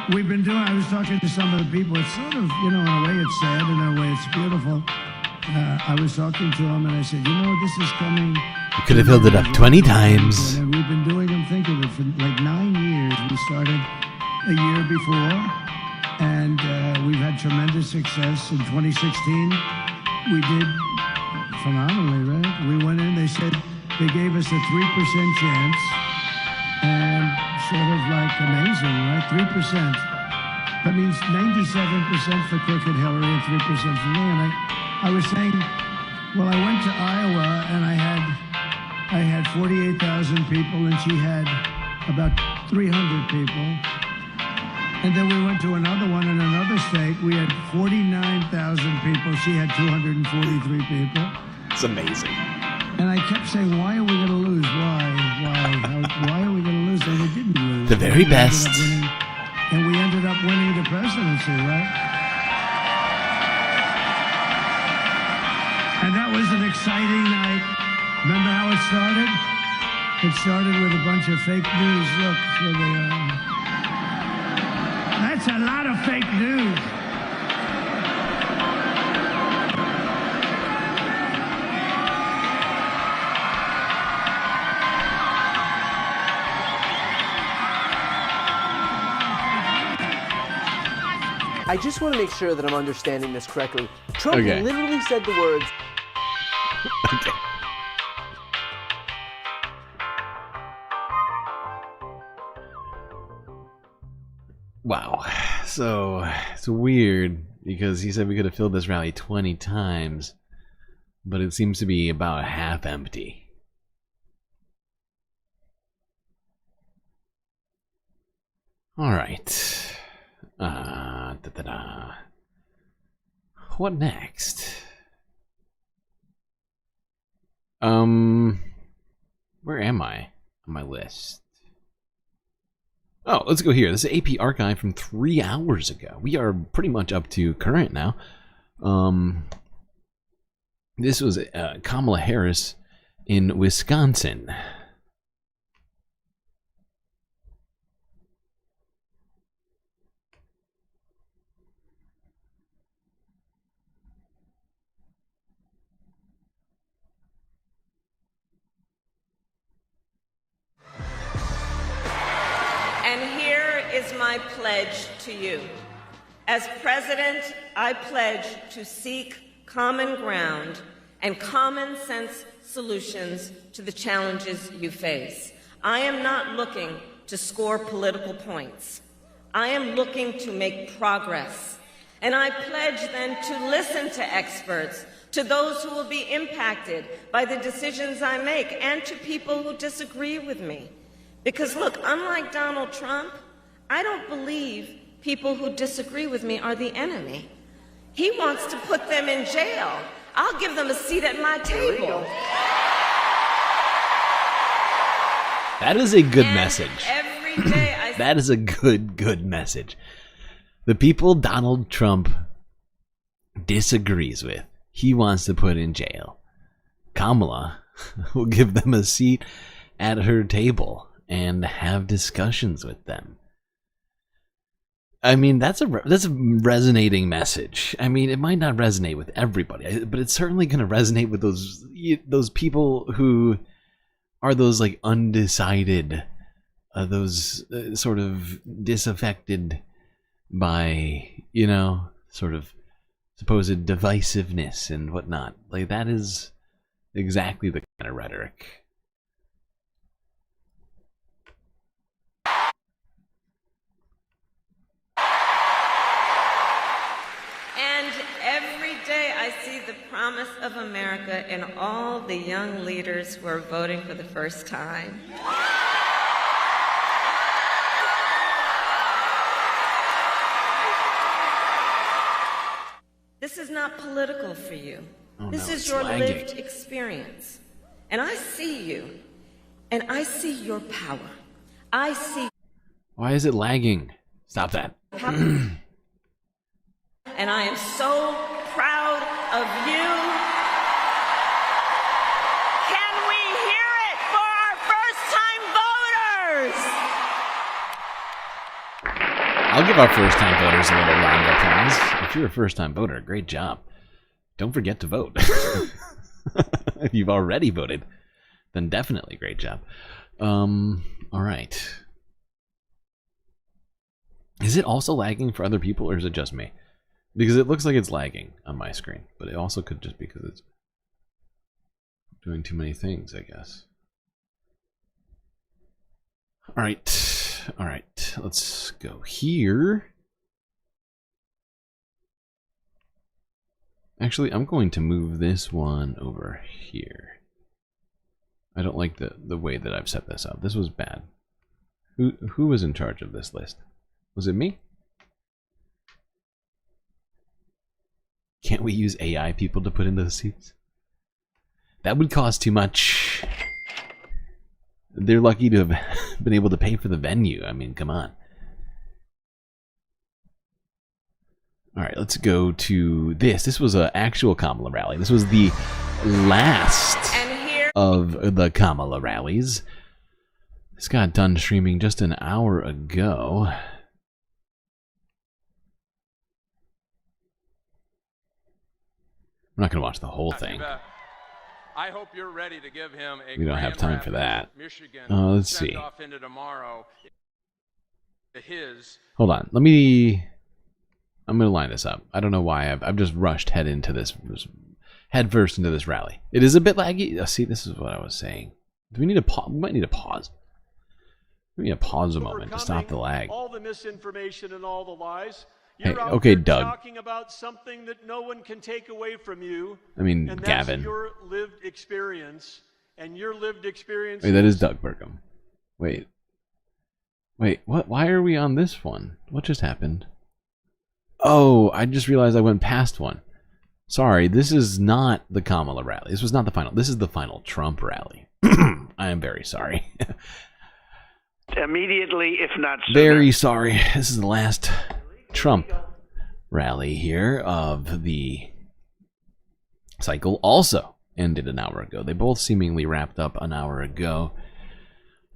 we've been doing, I was talking to some of the people. It's sort of, you know, in a way it's sad, in a way it's beautiful. I was talking to them, and I said, you know, this is coming. You could have filled it up 20 times. And we've been doing them, think of it, for like 9 years. We started a year before, and we've had tremendous success. In 2016, we did phenomenally, right? We went in, they said they gave us a 3% chance, and sort of like amazing, right? 3%. That means 97% for crooked Hillary and 3% for me. And I was saying, well, I went to Iowa and I had 48,000 people and she had about 300 people. And then we went to another one in another state. We had 49,000 people. She had 243 people. It's amazing. And I kept saying, why are we going to lose? Why are we going to lose? And we didn't lose. The very best. And we ended up winning the presidency, right? And that was an exciting night. Remember how it started? It started with a bunch of fake news. Look, here they are. That's a lot of fake news. I just want to make sure that I'm understanding this correctly. Trump Okay. literally said the words. Okay. Wow. So it's weird because he said we could have filled this rally 20 times, but it seems to be about half empty. All right. What next? Where am I on my list? Oh, let's go here. This is AP archive from 3 hours ago. We are pretty much up to current now. This was Kamala Harris in Wisconsin. And here is my pledge to you. As president, I pledge to seek common ground and common sense solutions to the challenges you face. I am not looking to score political points. I am looking to make progress. And I pledge then to listen to experts, to those who will be impacted by the decisions I make, and to people who disagree with me. Because look, unlike Donald Trump, I don't believe people who disagree with me are the enemy. He wants to put them in jail. I'll give them a seat at my table. That is a good message. Every day I That is a good message. The people Donald Trump disagrees with, he wants to put in jail. Kamala will give them a seat at her table and have discussions with them. I mean, that's a resonating message. I mean, it might not resonate with everybody, but it's certainly going to resonate with those people who are those like undecided, those sort of disaffected by, you know, sort of supposed divisiveness and whatnot. Like, that is exactly the kind of rhetoric. And every day I see the promise of America in all the young leaders who are voting for the first time. The This is not political for you. Oh, this no, is it's your lagging. lived experience. And I see you, and I see your power. I see Why is it lagging? Stop that. power. And I am so proud of you. Can we hear it for our first-time voters? I'll give our first-time voters a little round of applause. If you're a first-time voter, great job. Don't forget to vote. If you've already voted, then definitely great job. All right. Is it also lagging for other people, or is it just me? Because it looks like it's lagging on my screen, but it also could just be because it's doing too many things, I guess. All right. All right. Let's go here. Actually, I'm going to move this one over here. I don't like the way that I've set this up. This was bad. Who was in charge of this list? Was it me? Can't we use AI people to put in those seats? That would cost too much. They're lucky to have been able to pay for the venue. I mean, come on. All right, let's go to this. This was an actual Kamala rally. This was the last of the Kamala rallies. This got done streaming just an hour ago. I'm not going to watch the whole thing. I hope you're ready to give him a We don't have time for that. Michigan Let's see. off into tomorrow. Hold on. I'm going to line this up. I don't know why I've just rushed head first into this rally. It is a bit laggy. See, this is what I was saying. Do we need to pause? We might need to pause. We need to pause a moment to stop the lag. All the misinformation and all the lies. Hey, You're out okay, there Doug. talking about something that no one can take away from you. I mean, and Gavin. That's your lived experience, and your lived experience. Wait, that is Doug Burgum. Wait, what? Why are we on this one? What just happened? Oh, I just realized I went past one. Sorry, this is not the Kamala rally. This was not the final. This is the final Trump rally. I am very sorry. Immediately, if not sooner. Very sorry. This is the last Trump rally here of the cycle. Also ended an hour ago. They both seemingly wrapped up an hour ago.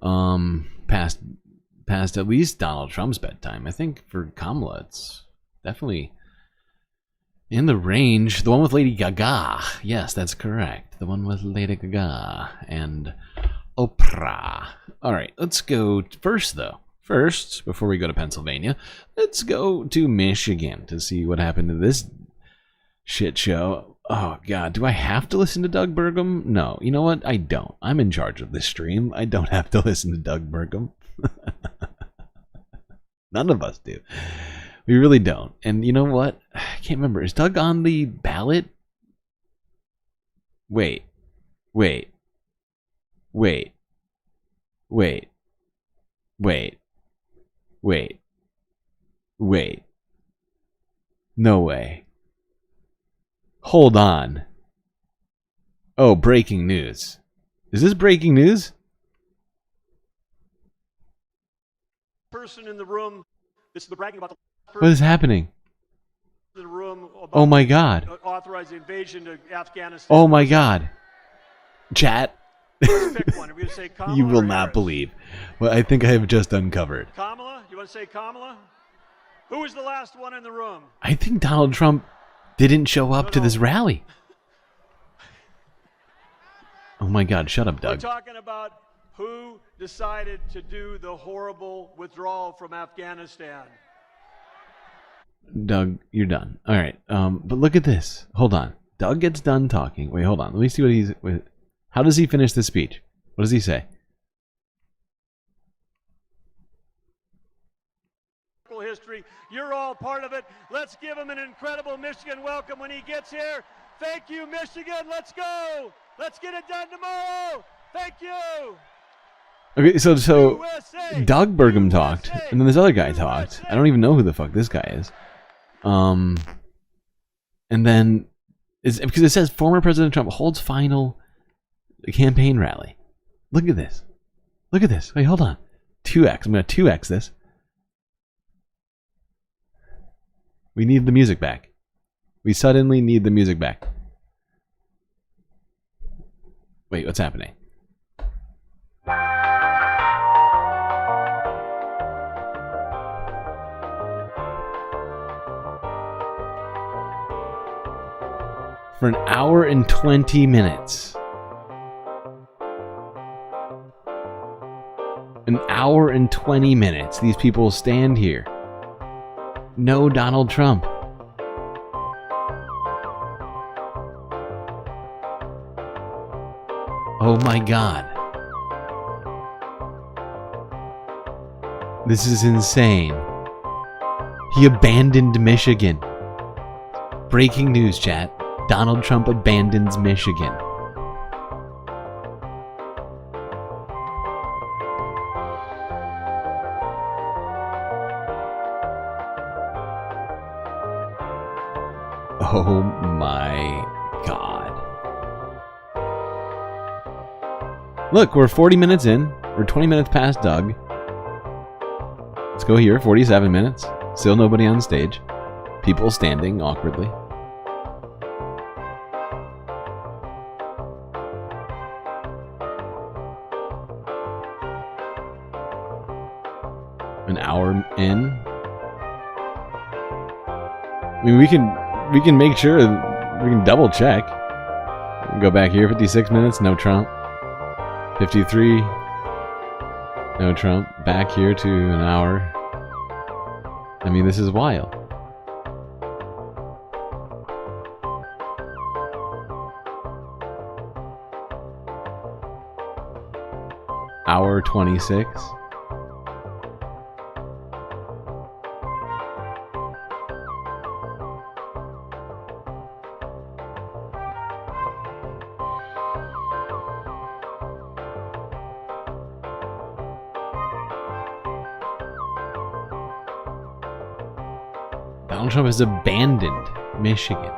Past at least Donald Trump's bedtime. I think for Kamala, it's definitely in the range. The one with Lady Gaga. Yes, that's correct. The one with Lady Gaga and Oprah. All right, let's go first, though. First, before we go to Pennsylvania, let's go to Michigan to see what happened to this shit show. Oh, God, do I have to listen to Doug Burgum? No, you know what? I don't. I'm in charge of this stream. I don't have to listen to Doug Burgum. None of us do. We really don't. And you know what? I can't remember. Is Doug on the ballot? Wait. No way. Hold on. Oh, breaking news. Is this breaking news? Person in the room. This is the bragging about the. What is happening? In the room about Oh my God. Authorized the invasion to Afghanistan. Oh my God. Chat. Let's pick one. Are we going to say Kamala You will or not Harris? believe what I think I have just uncovered. Kamala? You want to say Kamala? Who was the last one in the room? I think Donald Trump didn't show up to this rally. Oh my God, shut up, We're Doug. talking about who decided to do the horrible withdrawal from Afghanistan. Doug, you're done. All right. But look at this. Hold on. Doug gets done talking. Wait, hold on. Let me see what he's. Wait. How does he finish the speech? What does he say? History. You're all part of it. Let's give him an incredible Michigan welcome when he gets here. Thank you, Michigan. Let's go. Let's get it done tomorrow. Thank you. Okay, so Doug Burgum talked, and then this other guy talked. I don't even know who the fuck this guy is. And And then, because it says former President Trump holds final campaign rally. Look at this. Look at this. Wait, hold on. 2x. I'm going to 2x this. We need the music back. We suddenly need the music back. Wait, what's happening? For an hour and 20 minutes. An hour and 20 minutes. These people stand here. No Donald Trump. Oh my God. This is insane. He abandoned Michigan. Breaking news, chat. Donald Trump abandons Michigan. Oh my God. Look, we're 40 minutes in. We're 20 minutes past Doug. Let's go here, 47 minutes. Still nobody on stage. People standing awkwardly. An hour in. I mean, we can make sure, we can double check. We can go back here, 56 minutes, no Trump. 53, no Trump. Back here to an hour. I mean, this is wild. Hour 26. Donald Trump has abandoned Michigan.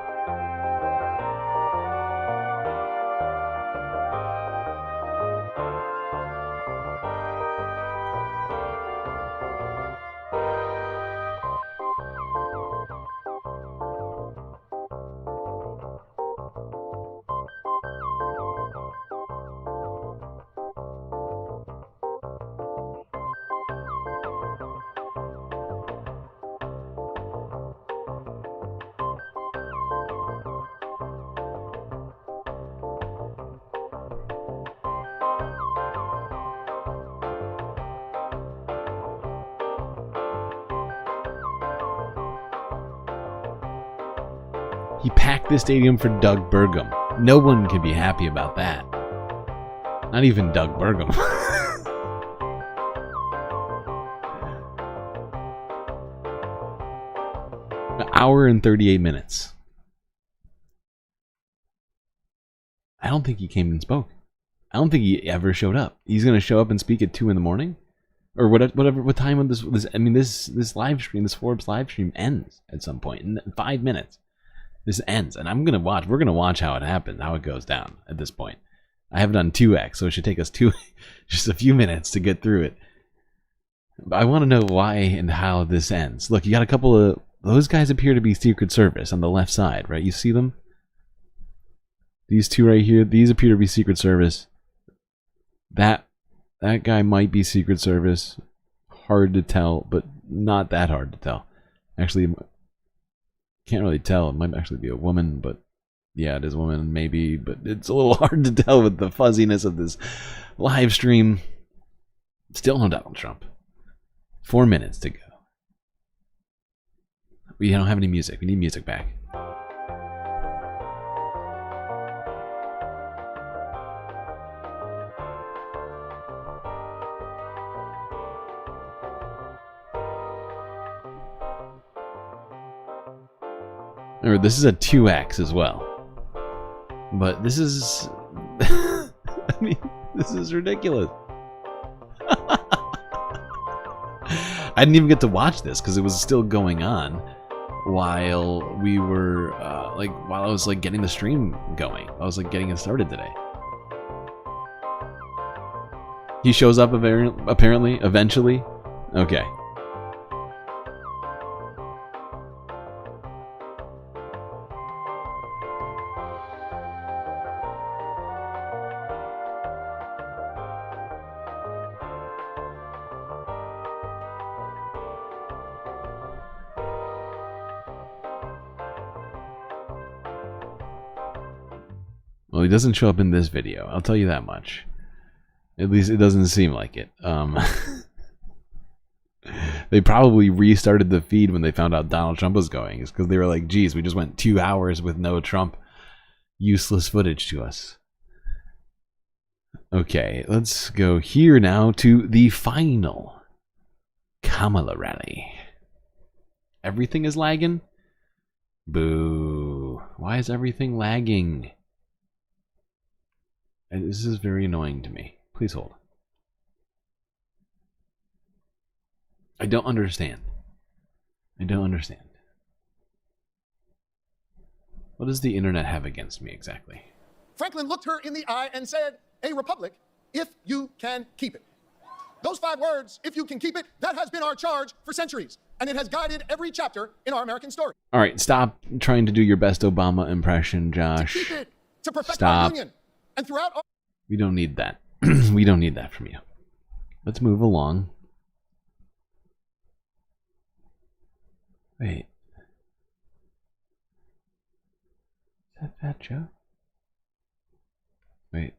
He packed the stadium for Doug Burgum. No one can be happy about that. Not even Doug Burgum. An hour and 38 minutes. I don't think he came and spoke. I don't think he ever showed up. He's going to show up and speak at 2 in the morning? Or whatever. What time of this I mean, this live stream, this Forbes live stream ends at some point. In 5 minutes. This ends, and we're gonna watch how it happens, how it goes down at this point. I have it on 2x, so it should take us just a few minutes to get through it. But I want to know why and how this ends. Look, you got a couple of those guys appear to be Secret Service on the left side, right? You see them? These two right here, these appear to be Secret Service. That guy might be Secret Service. Hard to tell, but not that hard to tell. Actually, can't really tell. It might actually be a woman, but yeah, it is a woman, maybe, but it's a little hard to tell with the fuzziness of this live stream. Still no Donald Trump. 4 minutes to go. We don't have any music. We need music back. Remember, this is a 2x as well. But this is... I mean, this is ridiculous. I didn't even get to watch this because it was still going on. while we were while I was like getting the stream going. I was like getting it started today. He shows up apparently, eventually. Okay. Well, he doesn't show up in this video, I'll tell you that much. At least it doesn't seem like it. They probably restarted the feed when they found out Donald Trump was going. It's because they were like, geez, we just went 2 hours with no Trump. Useless footage to us. Okay, let's go here now to the final Kamala rally. Everything is lagging? Boo. Why is everything lagging? And this is very annoying to me. Please hold. I don't understand. I don't understand. What does the internet have against me exactly? Franklin looked her in the eye and said, "A republic, if you can keep it." Those 5 words, if you can keep it, that has been our charge for centuries. And it has guided every chapter in our American story. All right, stop trying to do your best Obama impression, Josh. To keep it, to perfect Stop. our union. And throughout our... We don't need that. We don't need that from you. Let's move along. Wait. Is that Fat Joe? Wait.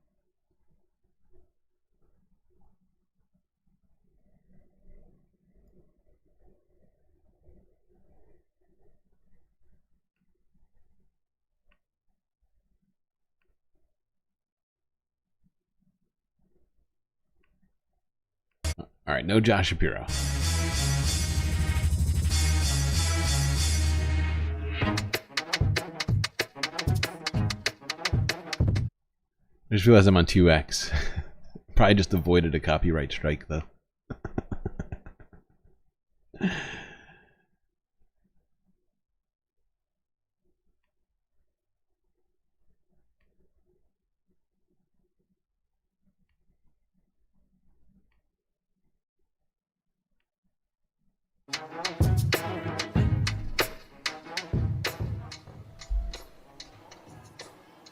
All right, no Josh Shapiro. I just realized I'm on 2x. Probably just avoided a copyright strike, though.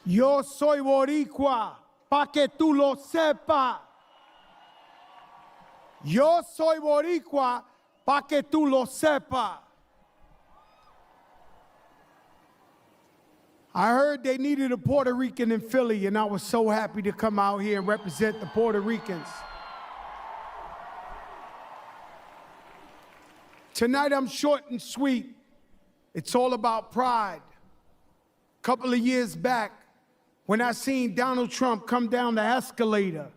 Yo soy boricua, pa' que tú lo sepas. Yo soy boricua, pa' que tú lo sepas. I heard they needed a Puerto Rican in Philly, and I was so happy to come out here and represent the Puerto Ricans. Tonight I'm short and sweet. It's all about pride. A couple of years back, when I seen Donald Trump come down the escalator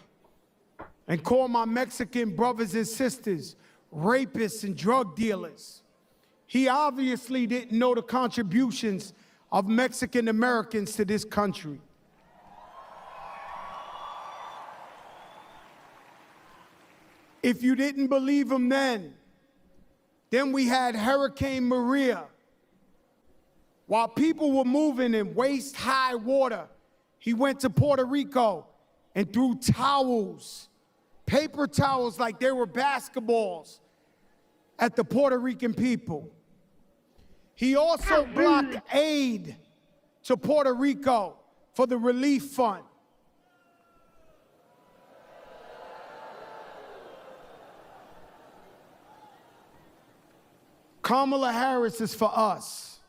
and call my Mexican brothers and sisters rapists and drug dealers, he obviously didn't know the contributions of Mexican Americans to this country. If you didn't believe him then we had Hurricane Maria. While people were moving in waist-high water, he went to Puerto Rico and threw towels, paper towels like they were basketballs, at the Puerto Rican people. He also blocked aid to Puerto Rico for the relief fund. Kamala Harris is for us.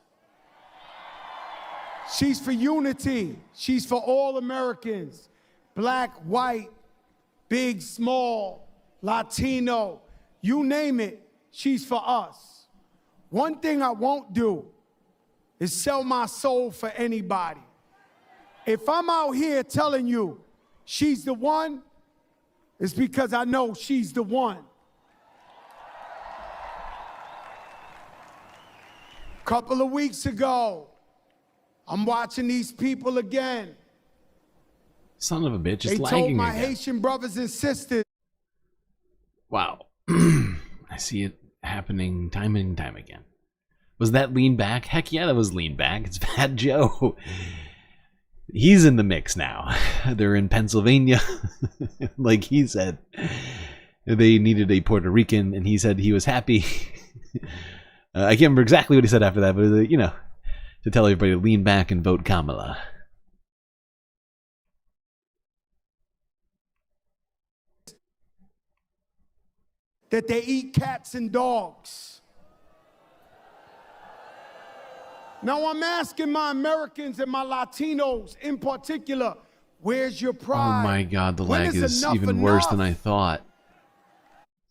She's for unity. She's for all Americans. Black, white, big, small, Latino, you name it, she's for us. One thing I won't do is sell my soul for anybody. If I'm out here telling you she's the one, it's because I know she's the one. Couple of weeks ago, I'm watching these people again. Son of a bitch, it's they lagging told my again. Haitian brothers and sisters. Wow. I see it happening time and time again. Was that Lean Back? Heck yeah, that was Lean Back. It's Fat Joe. He's in the mix now. They're in Pennsylvania. Like he said, they needed a Puerto Rican, and he said he was happy. I can't remember exactly what he said after that, but, you know, to tell everybody to lean back and vote Kamala. That they eat cats and dogs. Now I'm asking my Americans and my Latinos in particular, where's your pride? Oh my God, the When lag is even worse than I thought.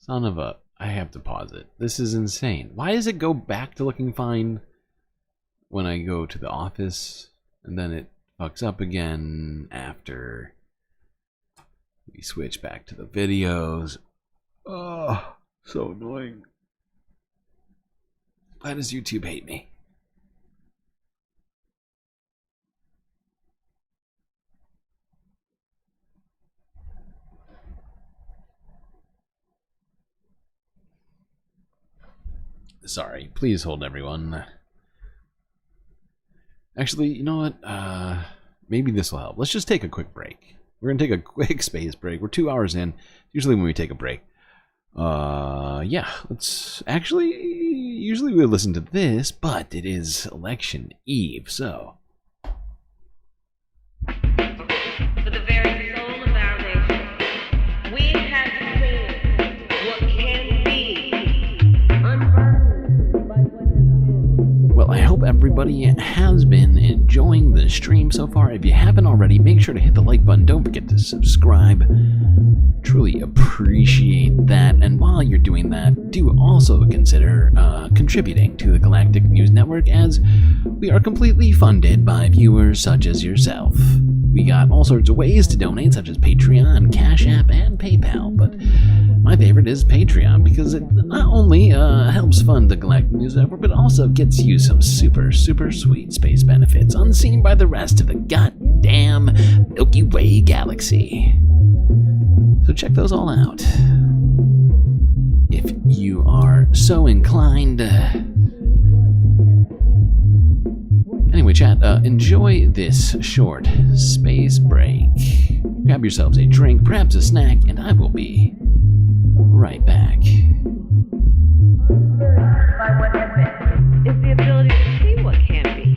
Son of a... I have to pause it. This is insane. Why does it go back to looking fine when I go to the office, and then it fucks up again after we switch back to the videos? Oh, so annoying. Why does YouTube hate me? Sorry, please hold everyone. Actually, you know what? Maybe this will help. Let's just take a quick break. We're gonna take a quick space break. We're 2 hours in. Usually when we take a break. Yeah, let's actually, usually we listen to this, but it is election eve, so. For the very soul of our nation, we have seen what can be unburned by what has been. Well, I hope everybody has been enjoying the stream so far. If you haven't already, make sure to hit the like button. Don't forget to subscribe. Truly appreciate that. And while you're doing that, do also consider contributing to the Galactic News Network, as we are completely funded by viewers such as yourself. We got all sorts of ways to donate, such as Patreon, Cash App, and PayPal, but my favorite is Patreon, because it not only helps fund the Galactic News Network, but also gets you some super, super sweet space benefits unseen by the rest of the goddamn Milky Way galaxy. So check those all out, if you are so inclined. Anyway, chat, enjoy this short space break. Grab yourselves a drink, perhaps a snack, and I will be right back. By what has been is the ability to see what can be.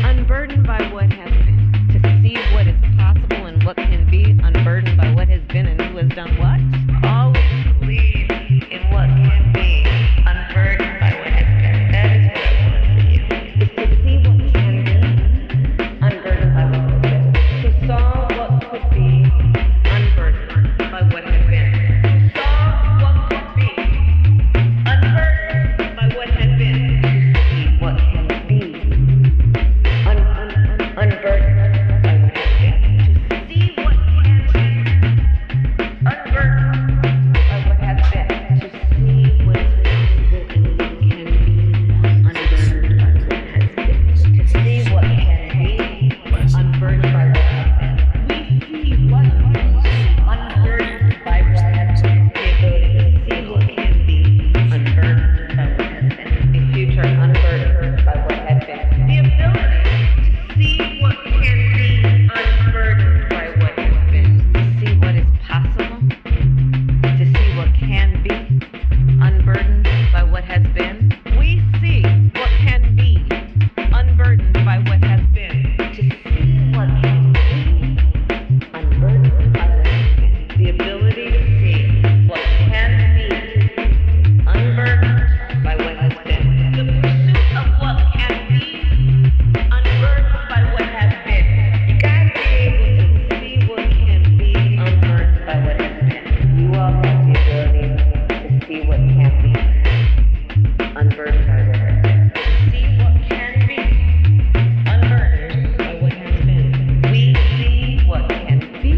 Unburdened by what has been. To see what is possible and what can be. Unburdened by what has been and who has done what. Always believe in what can be. Unburdened by what has been. That is what I want for you. Is to see what can be. Unburdened by what has been. To solve what could be. Unburdened by what has been. To solve what could be. Unburdened by what has been. To see what can be. Unburdened by what has been. To see what can be. Unburdened by what has been. To see what is possible and what can be. Unburdened by what has been. To see what can be. Unburdened by what has been. We see what can be. Unburdened by what has been. The ability to see what can be. Unburdened by what has been. A future unburdened by what has been. The ability to see what can be. Unburdened by what has been. To see what is possible. To see what can be. Unburdened by what has been. We see what can be. Unburdened by what has been. To see what can be. Unburdened by what has been. The ability to see what can be. Unburdened by what has been. The pursuit of what can be. Unburdened by what has been. You gotta be able to see what can be. Unburdened by what has been. You all have the ability to see what can be. Unburdened by what has been. To see what can be. Unburdened by what has been. We see what can be.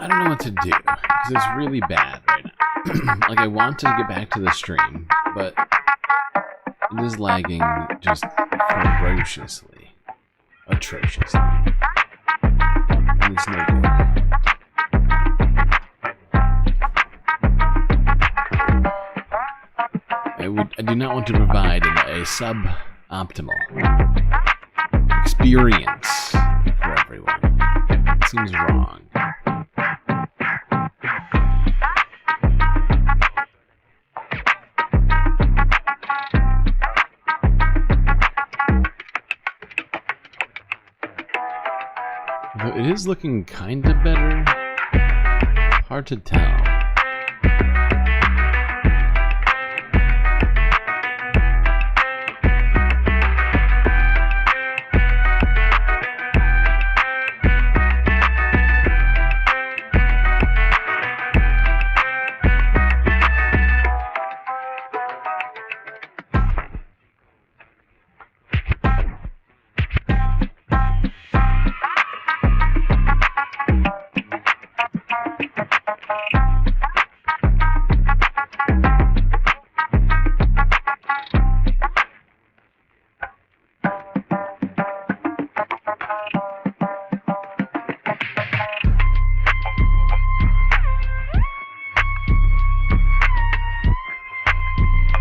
I don't know what to do, because it's really bad right now. Like, I want to get back to the stream, but it is lagging just ferociously. Atrociously. And it's no good. I do not want to provide a suboptimal experience for everyone. It seems wrong. Though it is looking kind of better. Hard to tell.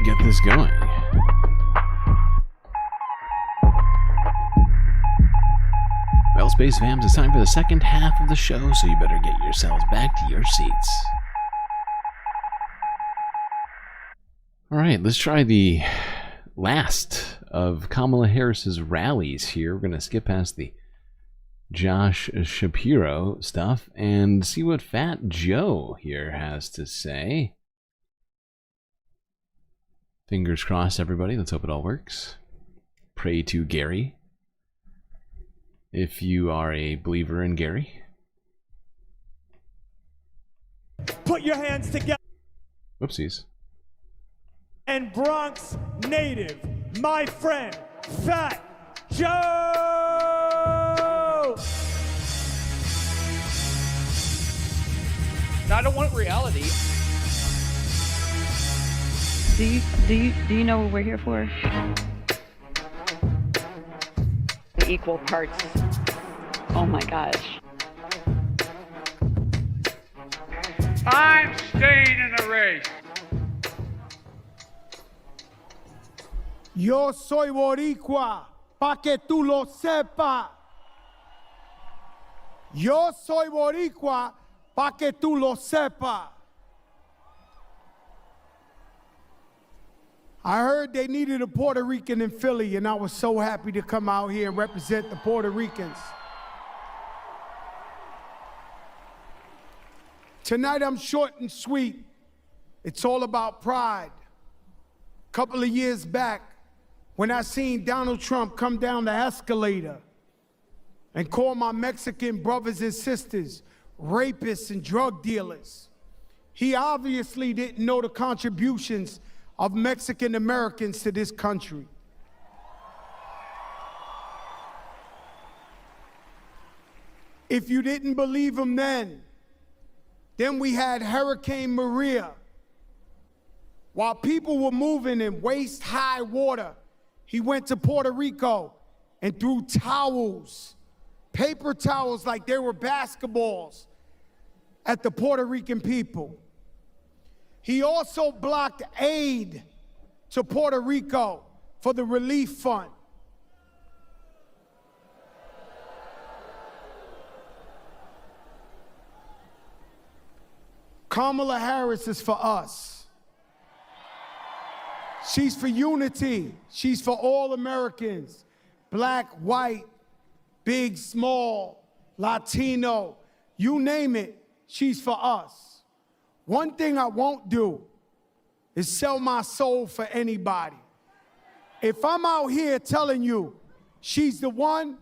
Get this going. Well, Space Fams, it's time for the second half of the show, so you better get yourselves back to your seats. Alright, let's try the last of Kamala Harris's rallies here. We're going to skip past the Josh Shapiro stuff and see what Fat Joe here has to say. Fingers crossed, everybody. Let's hope it all works. Pray to Gary, if you are a believer in Gary. Put your hands together. Whoopsies. And Bronx native, my friend, Fat Joe! Now, I don't want reality. Do you know what we're here for? Equal parts. Oh my gosh. I'm staying in the race. Yo soy boricua, pa' que tú lo sepas. Yo soy boricua, pa' que tú lo sepas. I heard they needed a Puerto Rican in Philly, and I was so happy to come out here and represent the Puerto Ricans. Tonight I'm short and sweet. It's all about pride. A couple of years back, when I seen Donald Trump come down the escalator and call my Mexican brothers and sisters rapists and drug dealers, he obviously didn't know the contributions of Mexican Americans to this country. If you didn't believe him then we had Hurricane Maria. While people were moving in waist-high water, he went to Puerto Rico and threw towels, paper towels like they were basketballs, at the Puerto Rican people. He also blocked aid to Puerto Rico for the relief fund. Kamala Harris is for us. She's for unity. She's for all Americans. Black, white, big, small, Latino, you name it, she's for us. One thing I won't do is sell my soul for anybody. If I'm out here telling you she's the one,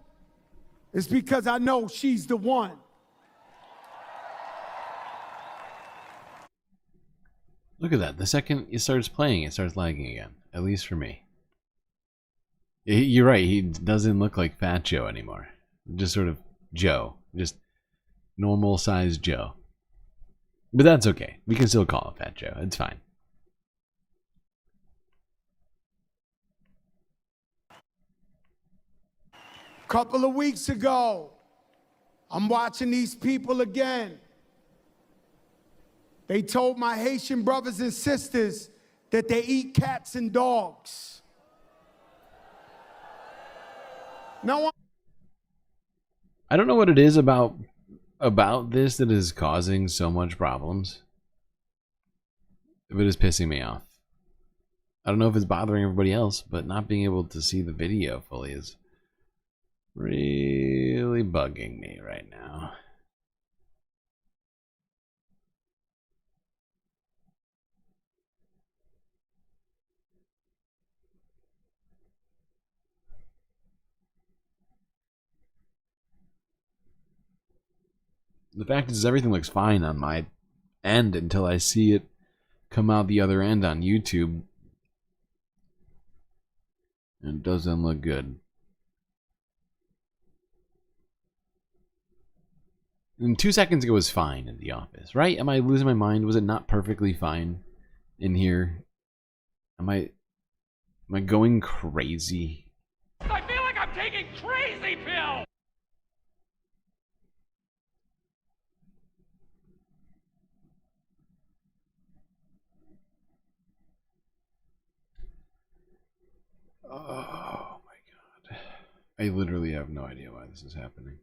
it's because I know she's the one. Look at that. The second it starts playing, it starts lagging again. At least for me. You're right. He doesn't look like Fat Joe anymore. Just sort of Joe. Just normal-sized Joe. But that's okay. We can still call him Fat Joe. It's fine. Couple of weeks ago, I'm watching these people again. They told my Haitian brothers and sisters that they eat cats and dogs. No, I don't know what it is about this that is causing so much problems. But it's pissing me off. I don't know if it's bothering everybody else, but not being able to see the video fully is really bugging me right now. The fact is, everything looks fine on my end until I see it come out the other end on YouTube. And it doesn't look good. And 2 seconds ago was fine in the office, right? Am I losing my mind? Was it not perfectly fine in here? Am I going crazy? I feel like I'm taking crazy pills. Oh my god. I literally have no idea why this is happening.